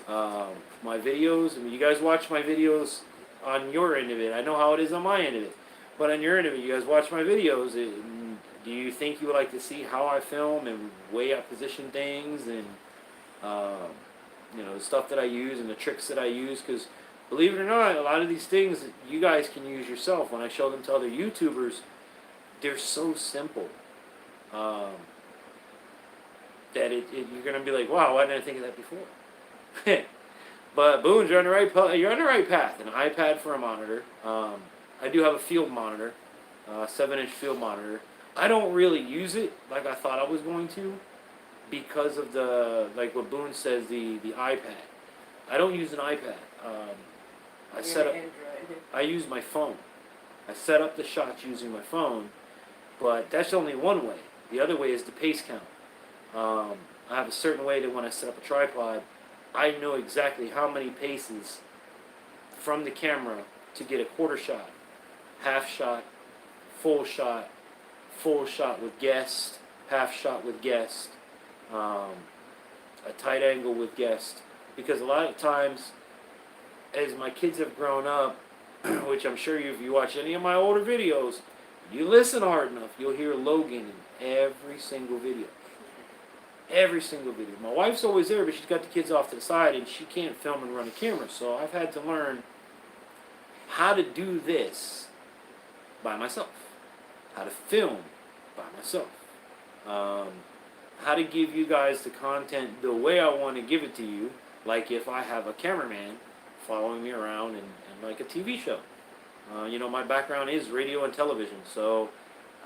my videos? I mean, you guys watch my videos on your end of it. I know how it is on my end of it. But on your end of it, you guys watch my videos. Do you think you would like to see how I film and way I position things and you know, the stuff that I use and the tricks that I use? Because believe it or not, a lot of these things you guys can use yourself. When I show them to other YouTubers, they're so simple that you're gonna be like, wow, why didn't I think of that before? But Boone, you're on the right path. An iPad for a monitor. I do have a field monitor, 7-inch field monitor. I don't really use it like I thought I was going to, because of like what Boone says, the iPad. I don't use an iPad. I use my phone. I set up the shots using my phone, but that's only one way. The other way is the pace count. I have a certain way that when I set up a tripod, I know exactly how many paces from the camera to get a quarter shot, half shot, full shot with guest, half shot with guest, a tight angle with guest. Because a lot of times, as my kids have grown up, which I'm sure if you watch any of my older videos, you listen hard enough, you'll hear Logan in every single video. Every single video. My wife's always there, but she's got the kids off to the side, and she can't film and run a camera. So I've had to learn how to do this by myself. How to film by myself. How to give you guys the content the way I want to give it to you. Like if I have a cameraman following me around and like a TV show. You know, my background is radio and television, so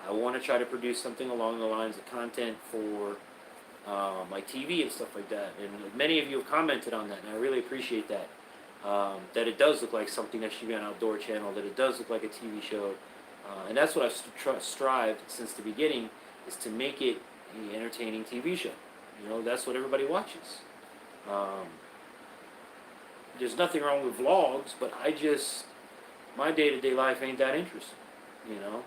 I want to try to produce something along the lines of content for my TV and stuff like that. And many of you have commented on that, and I really appreciate that. That it does look like something that should be on an outdoor channel, that it does look like a TV show. And that's what I've strived since the beginning, is to make it an entertaining TV show. You know, that's what everybody watches. There's nothing wrong with vlogs, but my day-to-day life ain't that interesting. You know,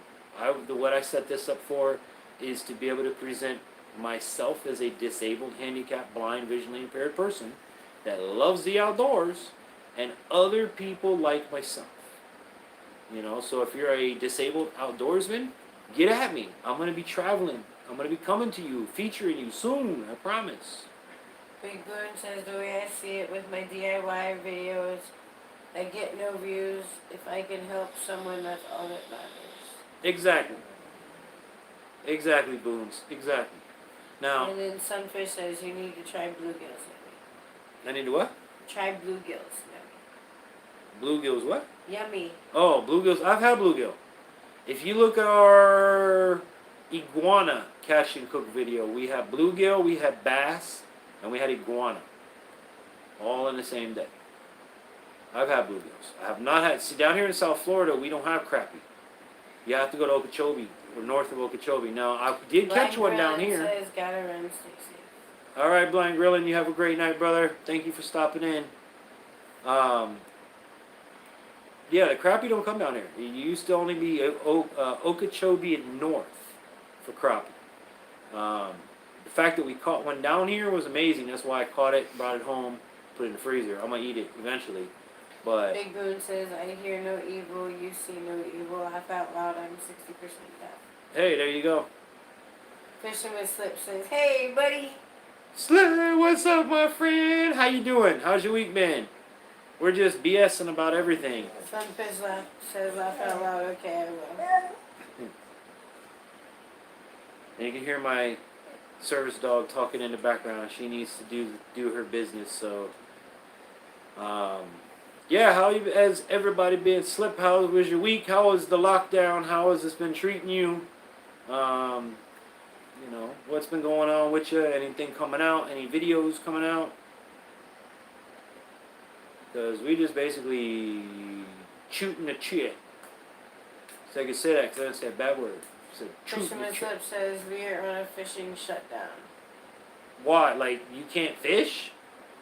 what I set this up for is to be able to present myself as a disabled, handicapped, blind, visually impaired person that loves the outdoors, and other people like myself. You know, so if you're a disabled outdoorsman, get at me. I'm going to be traveling. I'm going to be coming to you, featuring you soon, I promise. Big Boone says, the way I see it with my DIY videos, I get no views. If I can help someone, that's all that matters. Exactly. Exactly, Boones. Exactly. Now, and then Sunfish says, you need to try bluegills. I need to what? Try bluegills. Bluegills what? Yummy. Oh, bluegills. I've had bluegill. If you look at our iguana catch and cook video, we have bluegill, we had bass, and we had iguana. All in the same day. I've had bluegills. I have not had... See, down here in South Florida, we don't have crappie. You have to go to Okeechobee or north of Okeechobee. Now, I did catch one down here. Says, gotta run 60. All right, Blind Grillin', you have a great night, brother. Thank you for stopping in. Yeah, the crappie don't come down here. It used to only be Okeechobee and north for crappie. The fact that we caught one down here was amazing. That's why I caught it, brought it home, put it in the freezer. I'm gonna eat it eventually. But Big Boone says, I hear no evil, you see no evil. Laugh out loud, I'm 60% deaf. hey, there you go. Fishing with Slip says, hey, buddy. Slip, what's up, my friend? How you doing? How's your week been? We're just BSing about everything. Sunfish says, laugh out loud, okay, I will. And you can hear my service dog talking in the background. She needs to do her business. So, yeah. How has everybody been? Slip, how was your week? How was the lockdown? How has this been treating you? You know, what's been going on with you? Anything coming out? Any videos coming out? Because we just basically shooting the shit. So I can say that because I didn't say a bad word. Fisherman Slip says, we are on a fishing shutdown. Why? Like, you can't fish?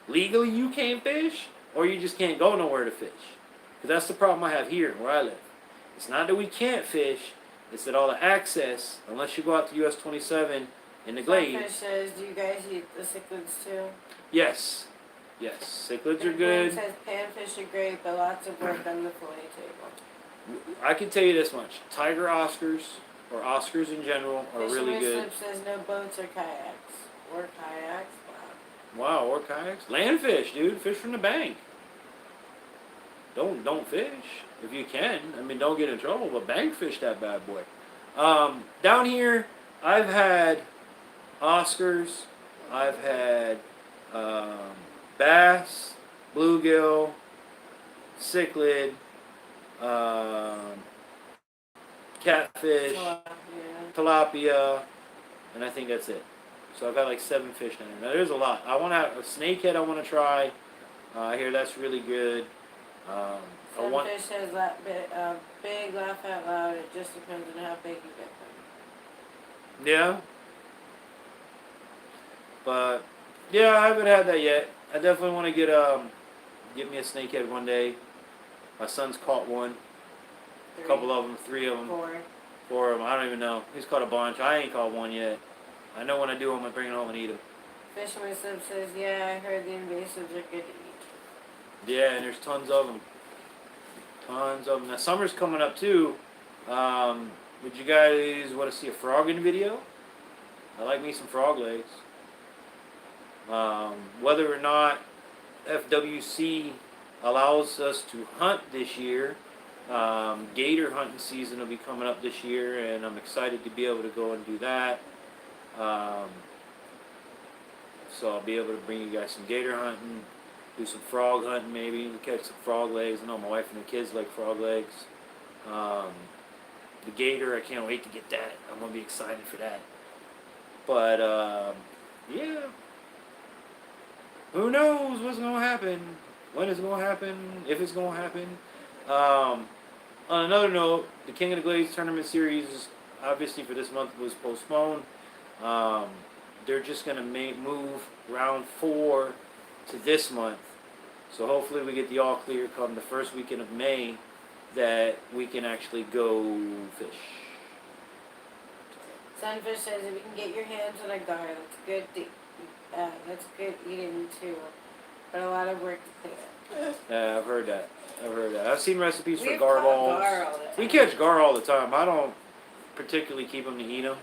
Legally you can't fish? Or you just can't go nowhere to fish? Because that's the problem I have here where I live. It's not that we can't fish. It's that all the access, unless you go out to US 27 in the Glades. Sunfish says, do you guys eat the cichlids too? Yes. Yes. Cichlids are Big good. Boone says, panfish are great, but lots of work on the fillet table. I can tell you this much. Tiger Oscars, or Oscars in general, are really good. Slip says, no boats or kayaks. Or kayaks? Wow. Wow, or kayaks. Land fish, dude. Fish from the bank. Don't fish if you can. I mean, don't get in trouble, but bank fish that bad boy. Down here, I've had Oscars. I've had bass, bluegill, cichlid, catfish, tilapia, and I think that's it. So I've had like 7 fish down there. Now there's a lot. I want to have a snakehead. I want to try. I hear that's really good. Fish has that big laugh out loud. It just depends on how big you get them. Yeah. But yeah, I haven't had that yet. I definitely want to get me a snakehead one day. My son's caught one. A couple of them, 3 of them. 4 of them. I don't even know. He's caught a bunch. I ain't caught one yet. I know when I do, I'm going to bring it home and eat them. Fisherman Slip says, yeah, I heard the invasives are good to eat. Yeah, and there's tons of them. Tons of them. Now, summer's coming up, too. Would you guys want to see a frogging video? I like me some frog legs. Whether or not FWC allows us to hunt this year, gator hunting season will be coming up this year, and I'm excited to be able to go and do that. So I'll be able to bring you guys some gator hunting, do some frog hunting maybe, catch some frog legs. I know my wife and the kids like frog legs. The gator, I can't wait to get that. I'm going to be excited for that. But, yeah. Who knows what's going to happen, when it's going to happen, if it's going to happen. On another note, the King of the Glades tournament series, obviously for this month, was postponed. They're just going to move round 4 to this month. So hopefully we get the all clear come the first weekend of May that we can actually go fish. Sunfish says, if you can get your hands on a gar, that's good eating too. But a lot of work to clean it. Yeah, I've heard that. I've seen recipes for gar balls. We catch gar all the time. I don't particularly keep them to eat them.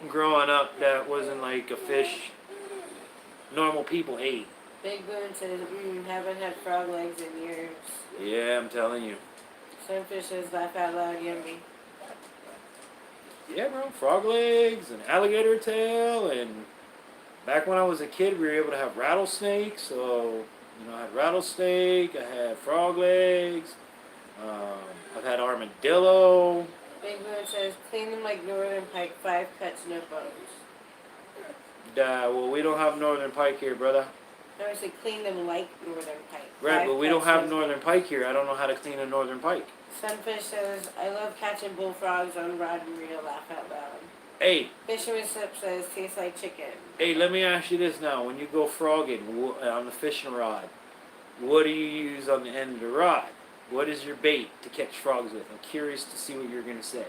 Growing up, that wasn't like a fish normal people ate. Big Boone says, haven't had frog legs in years. Yeah, I'm telling you. Sunfish says, laugh out loud, yummy. Yeah, bro, frog legs and alligator tail, and back when I was a kid, we were able to have rattlesnakes. So, I had rattlesnake, I had frog legs, I've had armadillo. Big Boone says, clean them like northern pike, 5 cuts, no bones. Well, we don't have northern pike here, brother. No, I said clean them like northern pike. Right, but we don't have northern pike here. I don't know how to clean a northern pike. Sunfish says, I love catching bullfrogs on rod and reel, laugh out loud. Hey, Fisherman Slip says, tastes like chicken. hey, let me ask you this now. When you go frogging on the fishing rod, what do you use on the end of the rod? What is your bait to catch frogs with? I'm curious to see what you're going to say.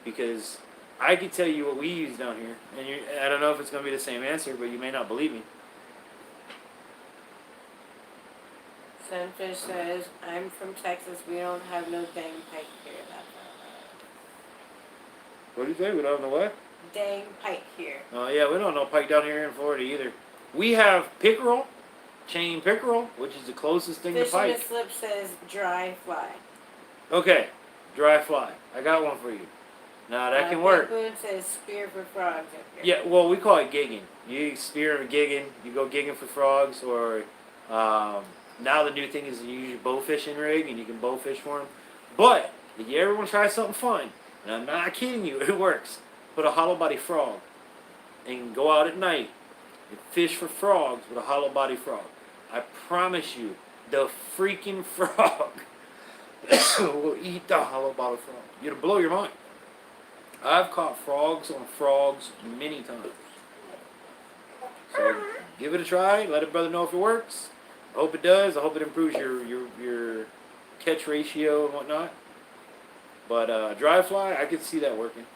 Because I can tell you what we use down here. And I don't know if it's going to be the same answer, but you may not believe me. Sunfish says, I'm from Texas. We don't have no dang pike here. Laugh out loud. What do you say? We don't know what? Dang pike here. Oh, yeah, we don't know pike down here in Florida either. We have pickerel, chain pickerel, which is the closest thing to Fisherman pike. Slip says, dry fly. Okay, dry fly. I got one for you. Now, that can work. Boone says, spear for frogs up here. Yeah, well, we call it gigging. You spear and gigging. You go gigging for frogs, or now the new thing is you use your bow fishing rig and you can bow fish for them. But if you ever want to try something fun, and I'm not kidding you, it works. Put a hollow body frog and go out at night and fish for frogs with a hollow body frog. I promise you, the freaking frog will eat the hollow body frog. It'll blow your mind. I've caught frogs on frogs many times. So give it a try. Let a brother know if it works. I hope it does. I hope it improves your catch ratio and whatnot. But dry fly, I could see that working.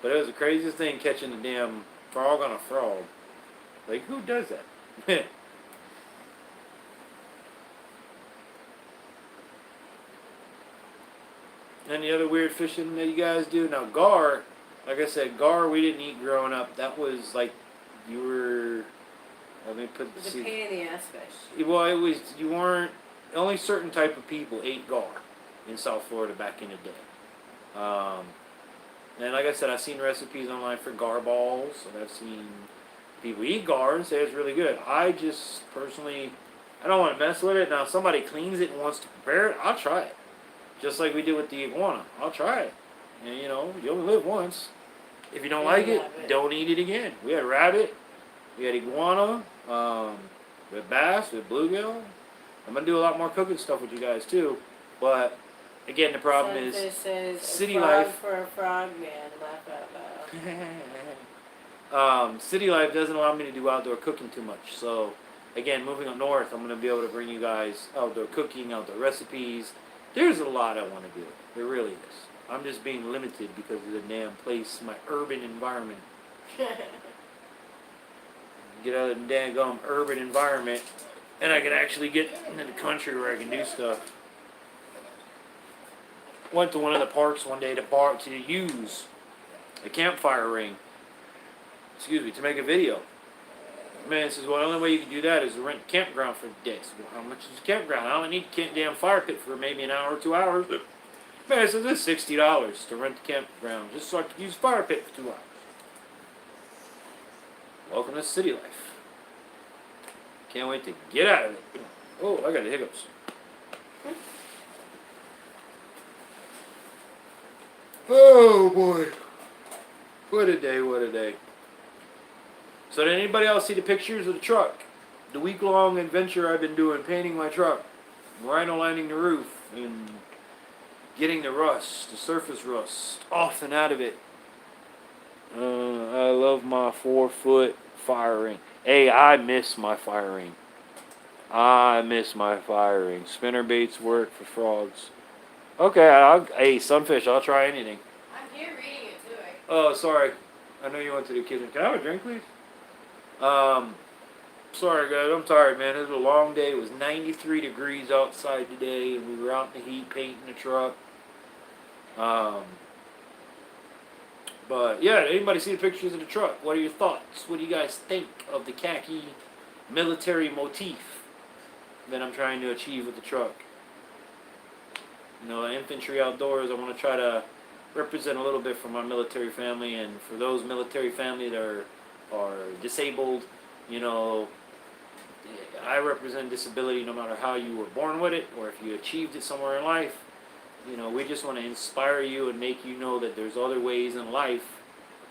But it was the craziest thing catching a damn frog on a frog. Like, who does that? Any other weird fishing that you guys do? Now, gar, like I said, gar we didn't eat growing up. That was like, you were, let me put It's a pain in the ass fish. well, it was, you weren't, only certain type of people ate gar in South Florida back in the day. And like I said, I've seen recipes online for gar balls, and I've seen people eat gar and say it's really good. I just personally, I don't want to mess with it. Now, if somebody cleans it and wants to prepare it, I'll try it. Just like we did with the iguana. I'll try it. And, you know, you only live once. If you don't like it, don't eat it again. We had rabbit. We had iguana. We had bass. We had bluegill. I'm going to do a lot more cooking stuff with you guys, too. But, again, the problem Sunfish is says, city a frog life. for a frog man. Laugh out loud. City life doesn't allow me to do outdoor cooking too much. So, again, moving up north, I'm going to be able to bring you guys outdoor cooking, outdoor recipes. There's a lot I want to do. There really is. I'm just being limited because of the damn place, my urban environment. Get out of the damn urban environment, and I can actually get into the country where I can do stuff. Went to one of the parks one day to use a campfire ring. To make a video. Man says, well, the only way you can do that is to rent a campground for the day. So, well, how much is a campground? I only need a damn fire pit for maybe an hour or 2 hours. Man says, it's $60 to rent the campground just so I can use a fire pit for 2 hours. Welcome to city life. Can't wait to get out of it. Oh, I got the hiccups. Oh, boy. What a day, what a day. So did anybody else see the pictures of the truck? The week-long adventure I've been doing, painting my truck, rhino lining the roof, and getting the rust, the surface rust, off and out of it. I love my 4-foot fire ring. Hey, I miss my fire ring. I miss my fire ring. Spinner baits work for frogs. Okay, hey, Sunfish, I'll try anything. I'm here reading it too. Oh, sorry. I know you went to the kitchen. Can I have a drink, please? Sorry guys, I'm tired, man. It was a long day. It was 93 degrees outside today, and we were out in the heat painting the truck. But yeah, anybody see the pictures of the truck? What are your thoughts? What do you guys think of the khaki military motif that I'm trying to achieve with the truck? You know, Infantry Outdoors, I want to try to represent a little bit for my military family, and for those military family that are disabled, you know, I represent disability no matter how you were born with it or if you achieved it somewhere in life. You know, we just want to inspire you and make you know that there's other ways in life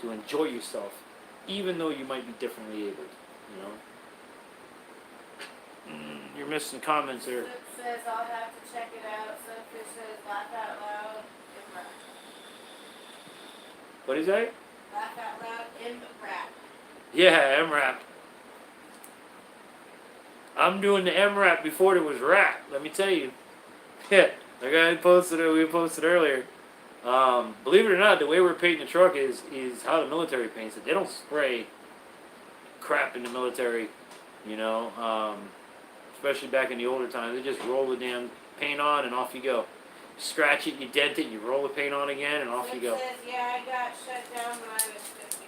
to enjoy yourself, even though you might be differently abled, you know. You're missing comments there. Flip says I'll have to check it out. Sunfish says laugh out loud. What do you say? Laugh out loud. M-rap. Yeah, M-rap. I'm doing the M-rap before there was rap. Let me tell you. Yeah, like I posted it. We posted earlier. Believe it or not, the way we're painting the truck is how the military paints it. They don't spray crap in the military, you know. Especially back in the older times, they just roll the damn paint on and off you go. Scratch it, you dent it, you roll the paint on again, and off you go. Says, yeah, I got shut down when I was 50.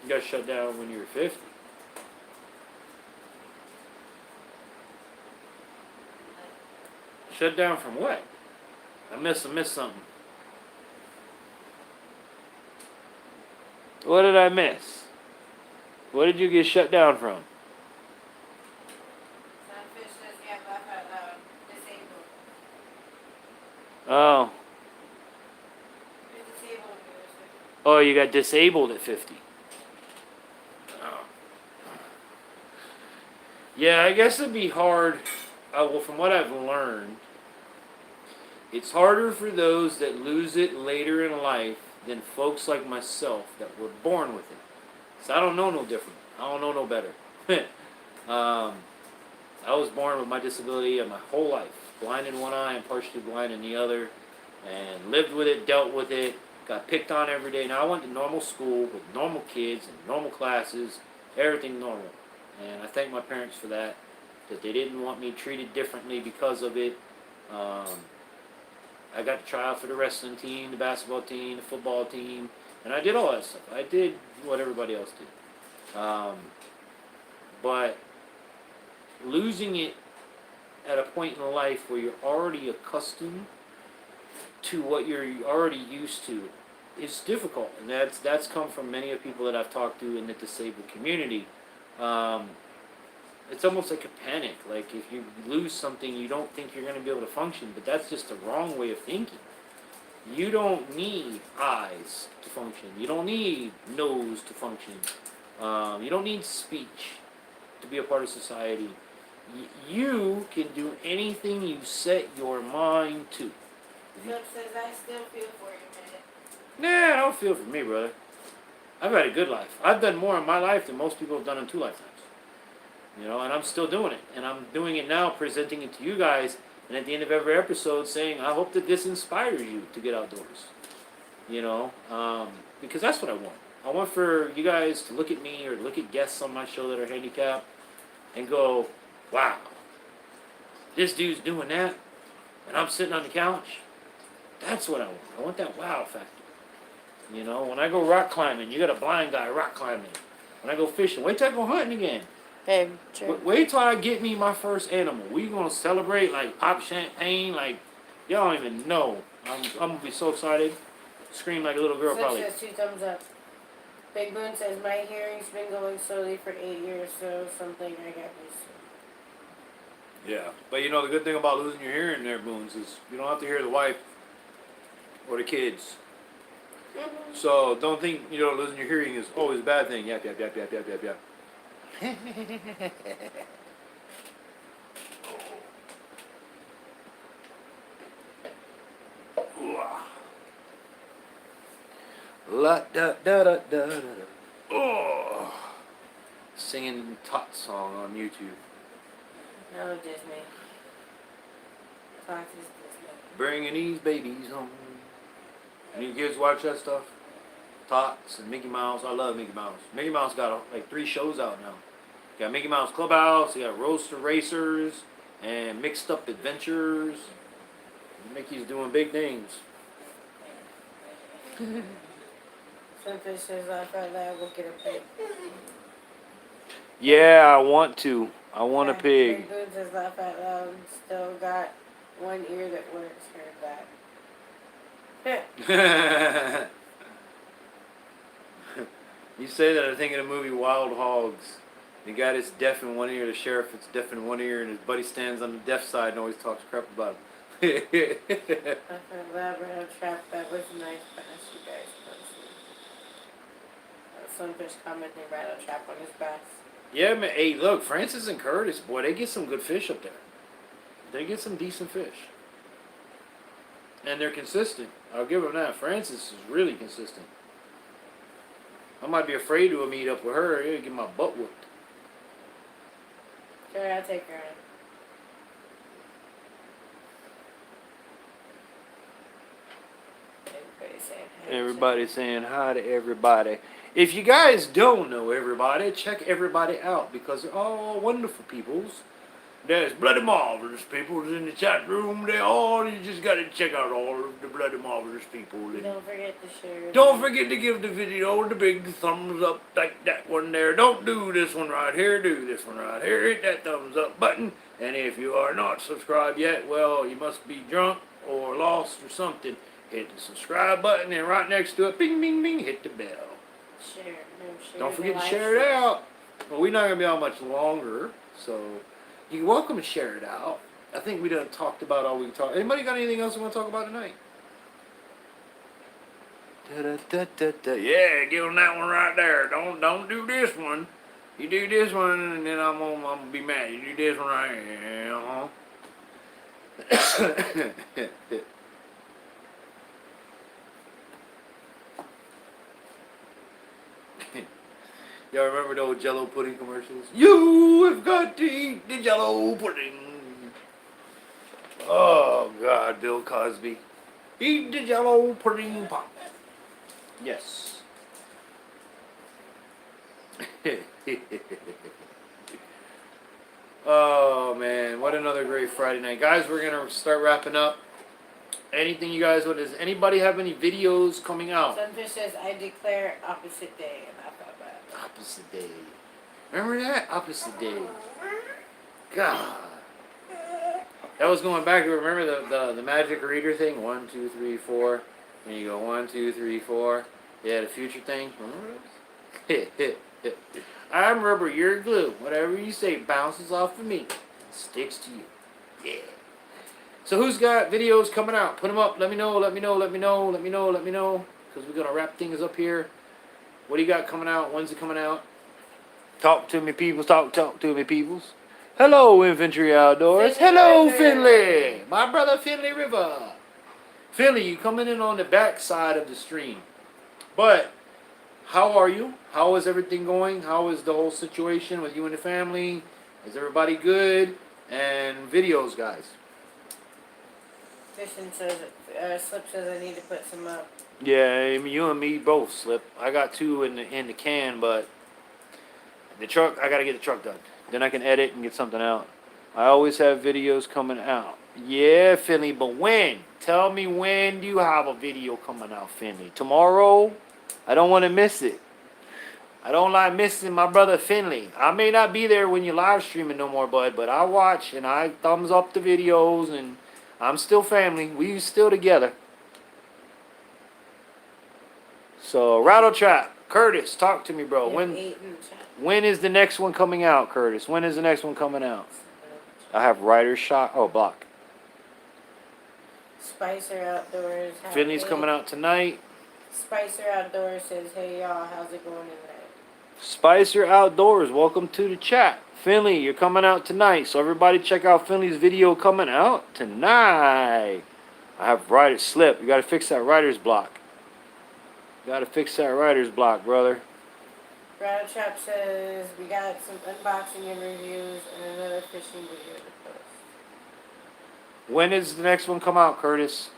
You got shut down when you were 50. Shut down from what? I missed something. What did I miss? What did you get shut down from? Sunfish says, yeah, laugh out loud. Disabled. Oh. You're disabled when you're 50. Oh, you got disabled at 50. Oh. Yeah, I guess it'd be hard. Well, from what I've learned, it's harder for those that lose it later in life than folks like myself that were born with it. So I don't know no different. I don't know no better. I was born with my disability my whole life. Blind in one eye and partially blind in the other. And lived with it, dealt with it, got picked on every day. Now I went to normal school with normal kids and normal classes, everything normal. And I thank my parents for that they didn't want me treated differently because of it. I got to try out for the wrestling team, the basketball team, the football team, and I did all that stuff. I did what everybody else did. But losing it at a point in life where you're already accustomed to what you're already used to is difficult, and that's come from many of the people that I've talked to in the disabled community. It's almost like a panic. Like if you lose something, you don't think you're going to be able to function, but that's just the wrong way of thinking. You don't need eyes to function. You don't need nose to function. You don't need speech to be a part of society. You can do anything you set your mind to. Flip says, I still feel for you, Nah, man. I don't feel for me, brother. I've had a good life. I've done more in my life than most people have done in 2 lifetimes. You know, and I'm still doing it. And I'm doing it now, presenting it to you guys, and at the end of every episode saying, I hope that this inspires you to get outdoors. You know, because that's what I want. I want for you guys to look at me or look at guests on my show that are handicapped and go, wow, this dude's doing that, and I'm sitting on the couch. That's what I want. I want that wow factor. You know, when I go rock climbing, you got a blind guy rock climbing. When I go fishing, wait till I go hunting again. Hey, true. Wait till I get me my first animal. We gonna celebrate, like pop champagne, like y'all don't even know. I'm gonna be so excited. Scream like a little girl probably. Says 2 thumbs up. Big Moon says my hearing's been going slowly for 8 years, so something I got used to. Yeah, but you know the good thing about losing your hearing there, Boons, is you don't have to hear the wife or the kids. Mm-hmm. So don't think losing your hearing is always a bad thing. Yap yap yap yap yap yap yap. La da da da da da. Oh, singing Tot song on YouTube. No, Disney. Fox is Disney. Bringing these babies home. Any kids watch that stuff? Tots and Mickey Mouse. I love Mickey Mouse. Mickey Mouse got like 3 shows out now. You got Mickey Mouse Clubhouse. You got Roadster Racers and Mixed Up Adventures. Mickey's doing big things. Sunfish says I thought that we'll get a pig. Yeah, I want to. I want a pig. Big Boon says laugh out loud. Still got one ear that works. Heard that. You say that, I think of the movie Wild Hogs. The guy that's deaf in one ear, the sheriff that's deaf in one ear, and his buddy stands on the deaf side and always talks crap about him. I found Labrador trap. That was nice, but as you guys posted. Sunfish commenting rattle trap on his bass. Yeah, man. Hey, look, Francis and Curtis, boy, they get some good fish up there. They get some decent fish. And they're consistent. I'll give them that. Francis is really consistent. I might be afraid to meet up with her. It'll get my butt whooped. Sure, I'll take her in. Everybody's saying hi to everybody. If you guys don't know everybody, check everybody out because they're all wonderful peoples. There's bloody marvelous peoples in the chat room. You just got to check out all of the bloody marvelous people. Don't forget to share. Don't forget to give the video the big thumbs up like that one there. Don't do this one right here. Do this one right here. Hit that thumbs up button. And if you are not subscribed yet, well, you must be drunk or lost or something. Hit the subscribe button and right next to it, bing, bing, bing, hit the bell. Share. Don't forget to share it out. Well, we're not going to be on much longer, so you're welcome to share it out. I think we done talked about all we can talk. Anybody got anything else we want to talk about tonight? Yeah, give them that one right there. Don't do this one. You do this one, and then I'm gonna be mad. You do this one right here. Y'all remember the old Jello pudding commercials? You have got to eat the Jello pudding. Oh God, Bill Cosby. Eat the Jello pudding pop. Yes. Oh man, what another great Friday night. Guys, we're gonna start wrapping up. Anything you guys want? Does anybody have any videos coming out? Sunfish says, I declare opposite day, and I thought that. Opposite day. Remember that? Opposite day. God. That was going back. Remember the magic reader thing? 1, 2, 3, 4. And you go 1, 2, 3, 4. Yeah, the future thing. Remember those? I'm rubber, you're glue. Whatever you say bounces off of me. Sticks to you. Yeah. So who's got videos coming out? Put them up. Let me know. Let me know. Let me know. Let me know. Let me know. Because we're going to wrap things up here. What do you got coming out? When's it coming out? Talk to me, peoples. Talk to me, peoples. Hello, Infantry Outdoors. Hello, Finley. My brother, Finley River. Finley, you coming in on the back side of the stream. But, how are you? How is everything going? How is the whole situation with you and the family? Is everybody good? And videos, guys. Fishing says, Slip says I need to put some up. Yeah, you and me both, Slip. I got 2 in the can, but the truck, I got to get the truck done. Then I can edit and get something out. I always have videos coming out. Yeah, Finley, but when? Tell me when do you have a video coming out, Finley? Tomorrow? I don't want to miss it. I don't like missing my brother Finley. I may not be there when you're live streaming no more, bud, but I watch and I thumbs up the videos and I'm still family. We still together. So, Rattle Trap. Curtis, talk to me, bro. When is the next one coming out, Curtis? When is the next one coming out? I have Rider Shot. Oh, block. Spicer Outdoors. Finley's coming out tonight. Spicer Outdoors says, hey, y'all, how's it going tonight? Spicer Outdoors, welcome to the chat. Finley, you're coming out tonight. So, everybody check out Finley's video coming out tonight. I have Rider Slip. You got to fix that Rider's block. Gotta fix that writer's block, brother. Rattle Trap says we got some unboxing and reviews and another fishing video to post. When is the next one come out, Curtis?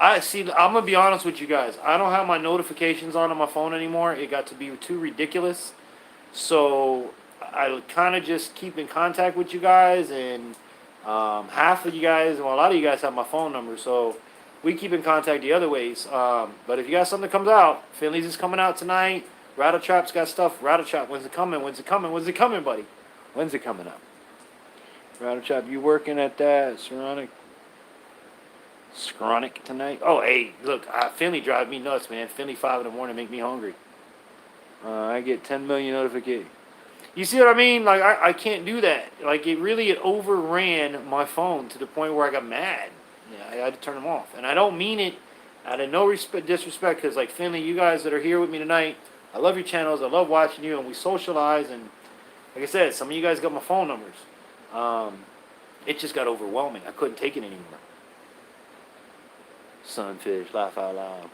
I'm gonna be honest with you guys. I don't have my notifications on my phone anymore. It got to be too ridiculous. So I kind of just keep in contact with you guys, and half of you guys, well, a lot of you guys have my phone number, so we keep in contact the other ways. But if you got something that comes out, Finley's is coming out tonight. Rattle Trap's got stuff. Rattle Trap, when's it coming? When's it coming? When's it coming, buddy? When's it coming out? Rattle Trap, you working at that Scronic tonight? Oh, hey, look, Finley drive me nuts, man. Finley 5 in the morning make me hungry. I get 10 million notifications. You see what I mean? Like, I can't do that. Like, it overran my phone to the point where I got mad. Yeah, I had to turn them off. And I don't mean it out of no disrespect, because, like, Finley, you guys that are here with me tonight, I love your channels. I love watching you, and we socialize, and Like I said, some of you guys got my phone numbers. It just got overwhelming. I couldn't take it anymore. Sunfish, laugh out loud.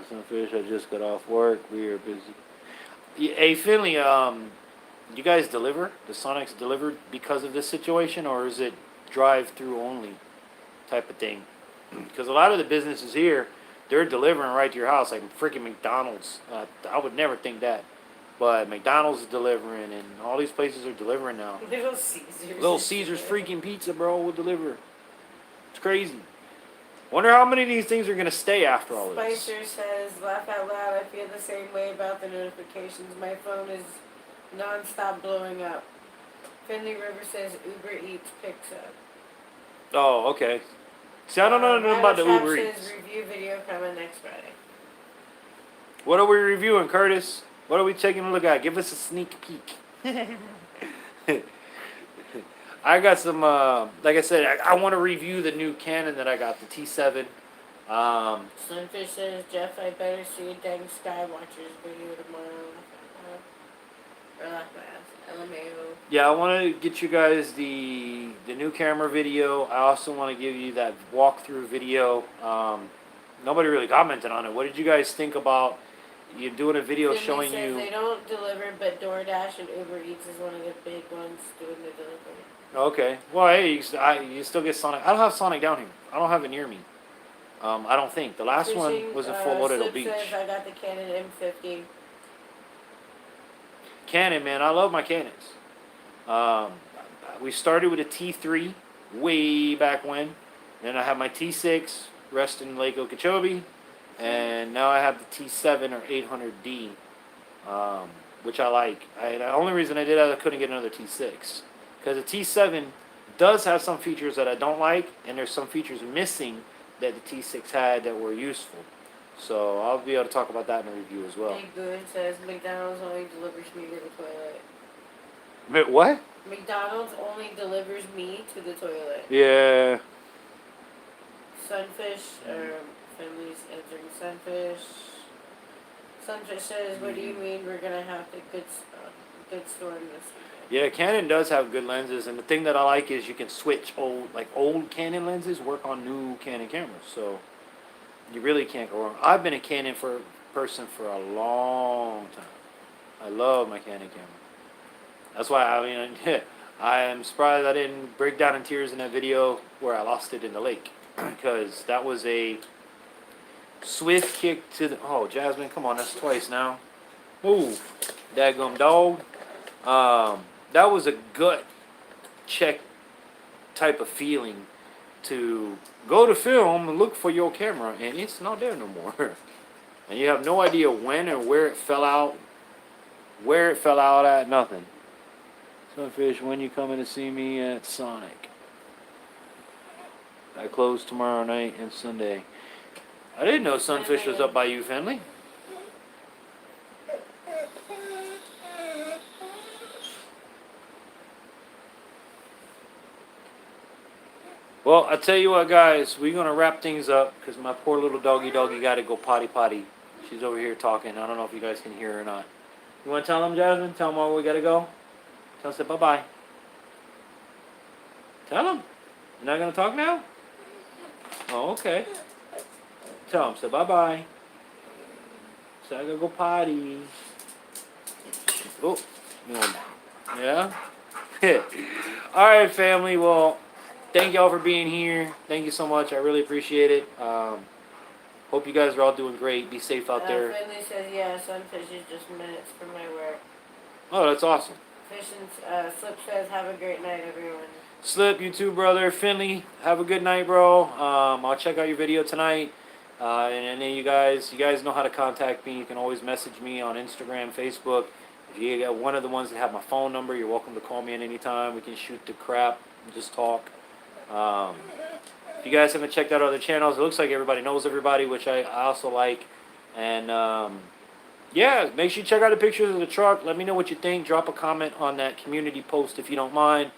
Sunfish, I just got off work. We are busy. Hey, Finley, you guys deliver? The Sonics delivered because of this situation, or is it drive-through only type of thing? Because a lot of the businesses here, they're delivering right to your house, like freaking McDonald's. I would never think that. But McDonald's is delivering, and all these places are delivering now. Little Caesars. Little Caesars freaking pizza, bro, will deliver. It's crazy. Wonder how many of these things are going to stay after all this. Spicer says, laugh out loud, I feel the same way about the notifications. My phone is non-stop blowing up. Finley River says Uber Eats picks up. Oh, okay. See, I don't know nothing about the Uber Eats. Says review video coming next Friday. What are we reviewing, Curtis? What are we taking a look at? Give us a sneak peek. I got some, like I said, I want to review the new Canon that I got, the T7. Sunfish says, Jeff, I better see a dang Skywatchers video tomorrow. LMAO. Yeah, I want to get you guys the new camera video. I also want to give you that walkthrough video. Nobody really commented on it. What did you guys think about you doing a video Finley showing says you? They don't deliver, but DoorDash and Uber Eats is one of the big ones doing the delivery. Okay. Well, hey, you still get Sonic. I don't have Sonic down here. I don't have it near me. I don't think. The last one was in Fort Lauderdale Beach. Says I got the Canon M50. Canon, man. I love my Canons. We started with a T3 way back when. Then I have my T6 resting in Lake Okeechobee. And now I have the T7 or 800D, which I like. The only reason I did that, I couldn't get another T6. Because the T7 does have some features that I don't like, and there's some features missing that the T6 had that were useful. So I'll be able to talk about that in a review as well. Big Good says McDonald's only delivers me to the toilet. What? McDonald's only delivers me to the toilet. Yeah. Sunfish, Finley's answering Sunfish. Sunfish says, what do you mean we're going to have the good storm this weekend? Yeah, Canon does have good lenses, and the thing that I like is you can switch old Canon lenses work on new Canon cameras, so you really can't go wrong. I've been a Canon person for a long time. I love my Canon camera. That's why I am surprised I didn't break down in tears in that video where I lost it in the lake, because that was a swift kick to the. Oh, Jasmine, come on, that's twice now. Move, daggum dog. That was a gut check type of feeling to go to film and look for your camera, and it's not there no more. And you have no idea when or where it fell out at, nothing. Sunfish, when you coming to see me at Sonic? I close tomorrow night and Sunday. I didn't know Sunfish was up by you, Finley. Well, I tell you what, guys, we're going to wrap things up because my poor little doggy got to go potty. She's over here talking. I don't know if you guys can hear her or not. You want to tell them, Jasmine? Tell them where we got to go? Tell them, say bye-bye. Tell them. You're not going to talk now? Oh, okay. Tell them, say bye-bye. Say I got to go potty. Oh, yeah? All right, family. Well, thank y'all for being here. Thank you so much. I really appreciate it. Hope you guys are all doing great. Be safe out there. Finley says, yeah, Sunfish is just minutes from my work. Oh, that's awesome. Fish and Slip says, have a great night, everyone. Slip, you too, brother. Finley, have a good night, bro. I'll check out your video tonight. And then you guys know how to contact me. You can always message me on Instagram, Facebook. If you get one of the ones that have my phone number, you're welcome to call me at any time. We can shoot the crap and just talk. If you guys haven't checked out other channels, it looks like everybody knows everybody, which I also like. And yeah, make sure you check out the pictures of the truck. Let me know what you think. Drop a comment on that community post if you don't mind.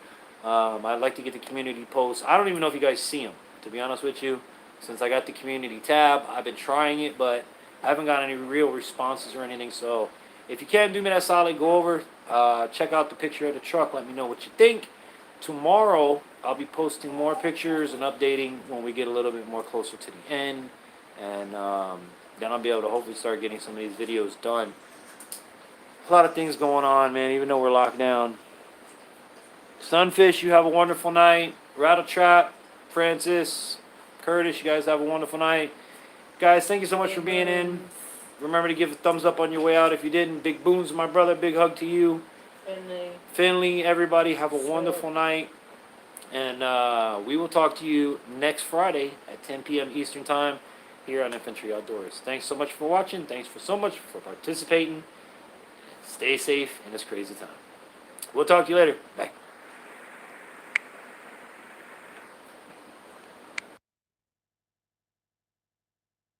I'd like to get the community posts. I don't even know if you guys see them, to be honest with you. Since I got the community tab, I've been trying it, but I haven't got any real responses or anything. So If you can't do me that solid, go over, check out the picture of the truck. Let me know what you think. Tomorrow, I'll be posting more pictures and updating when we get a little bit more closer to the end. And then I'll be able to hopefully start getting some of these videos done. A lot of things going on, man, even though we're locked down. Sunfish, you have a wonderful night. Rattletrap, Francis, Curtis, you guys have a wonderful night. Guys, thank you so much for being in. Remember to give a thumbs up on your way out if you didn't. Big Boons, my brother. Big hug to you. Finley, everybody, have a wonderful night. And we will talk to you next Friday at 10 p.m. Eastern Time here on Infantry Outdoors. Thanks so much for watching. Thanks so much for participating. Stay safe in this crazy time. We'll talk to you later. Bye.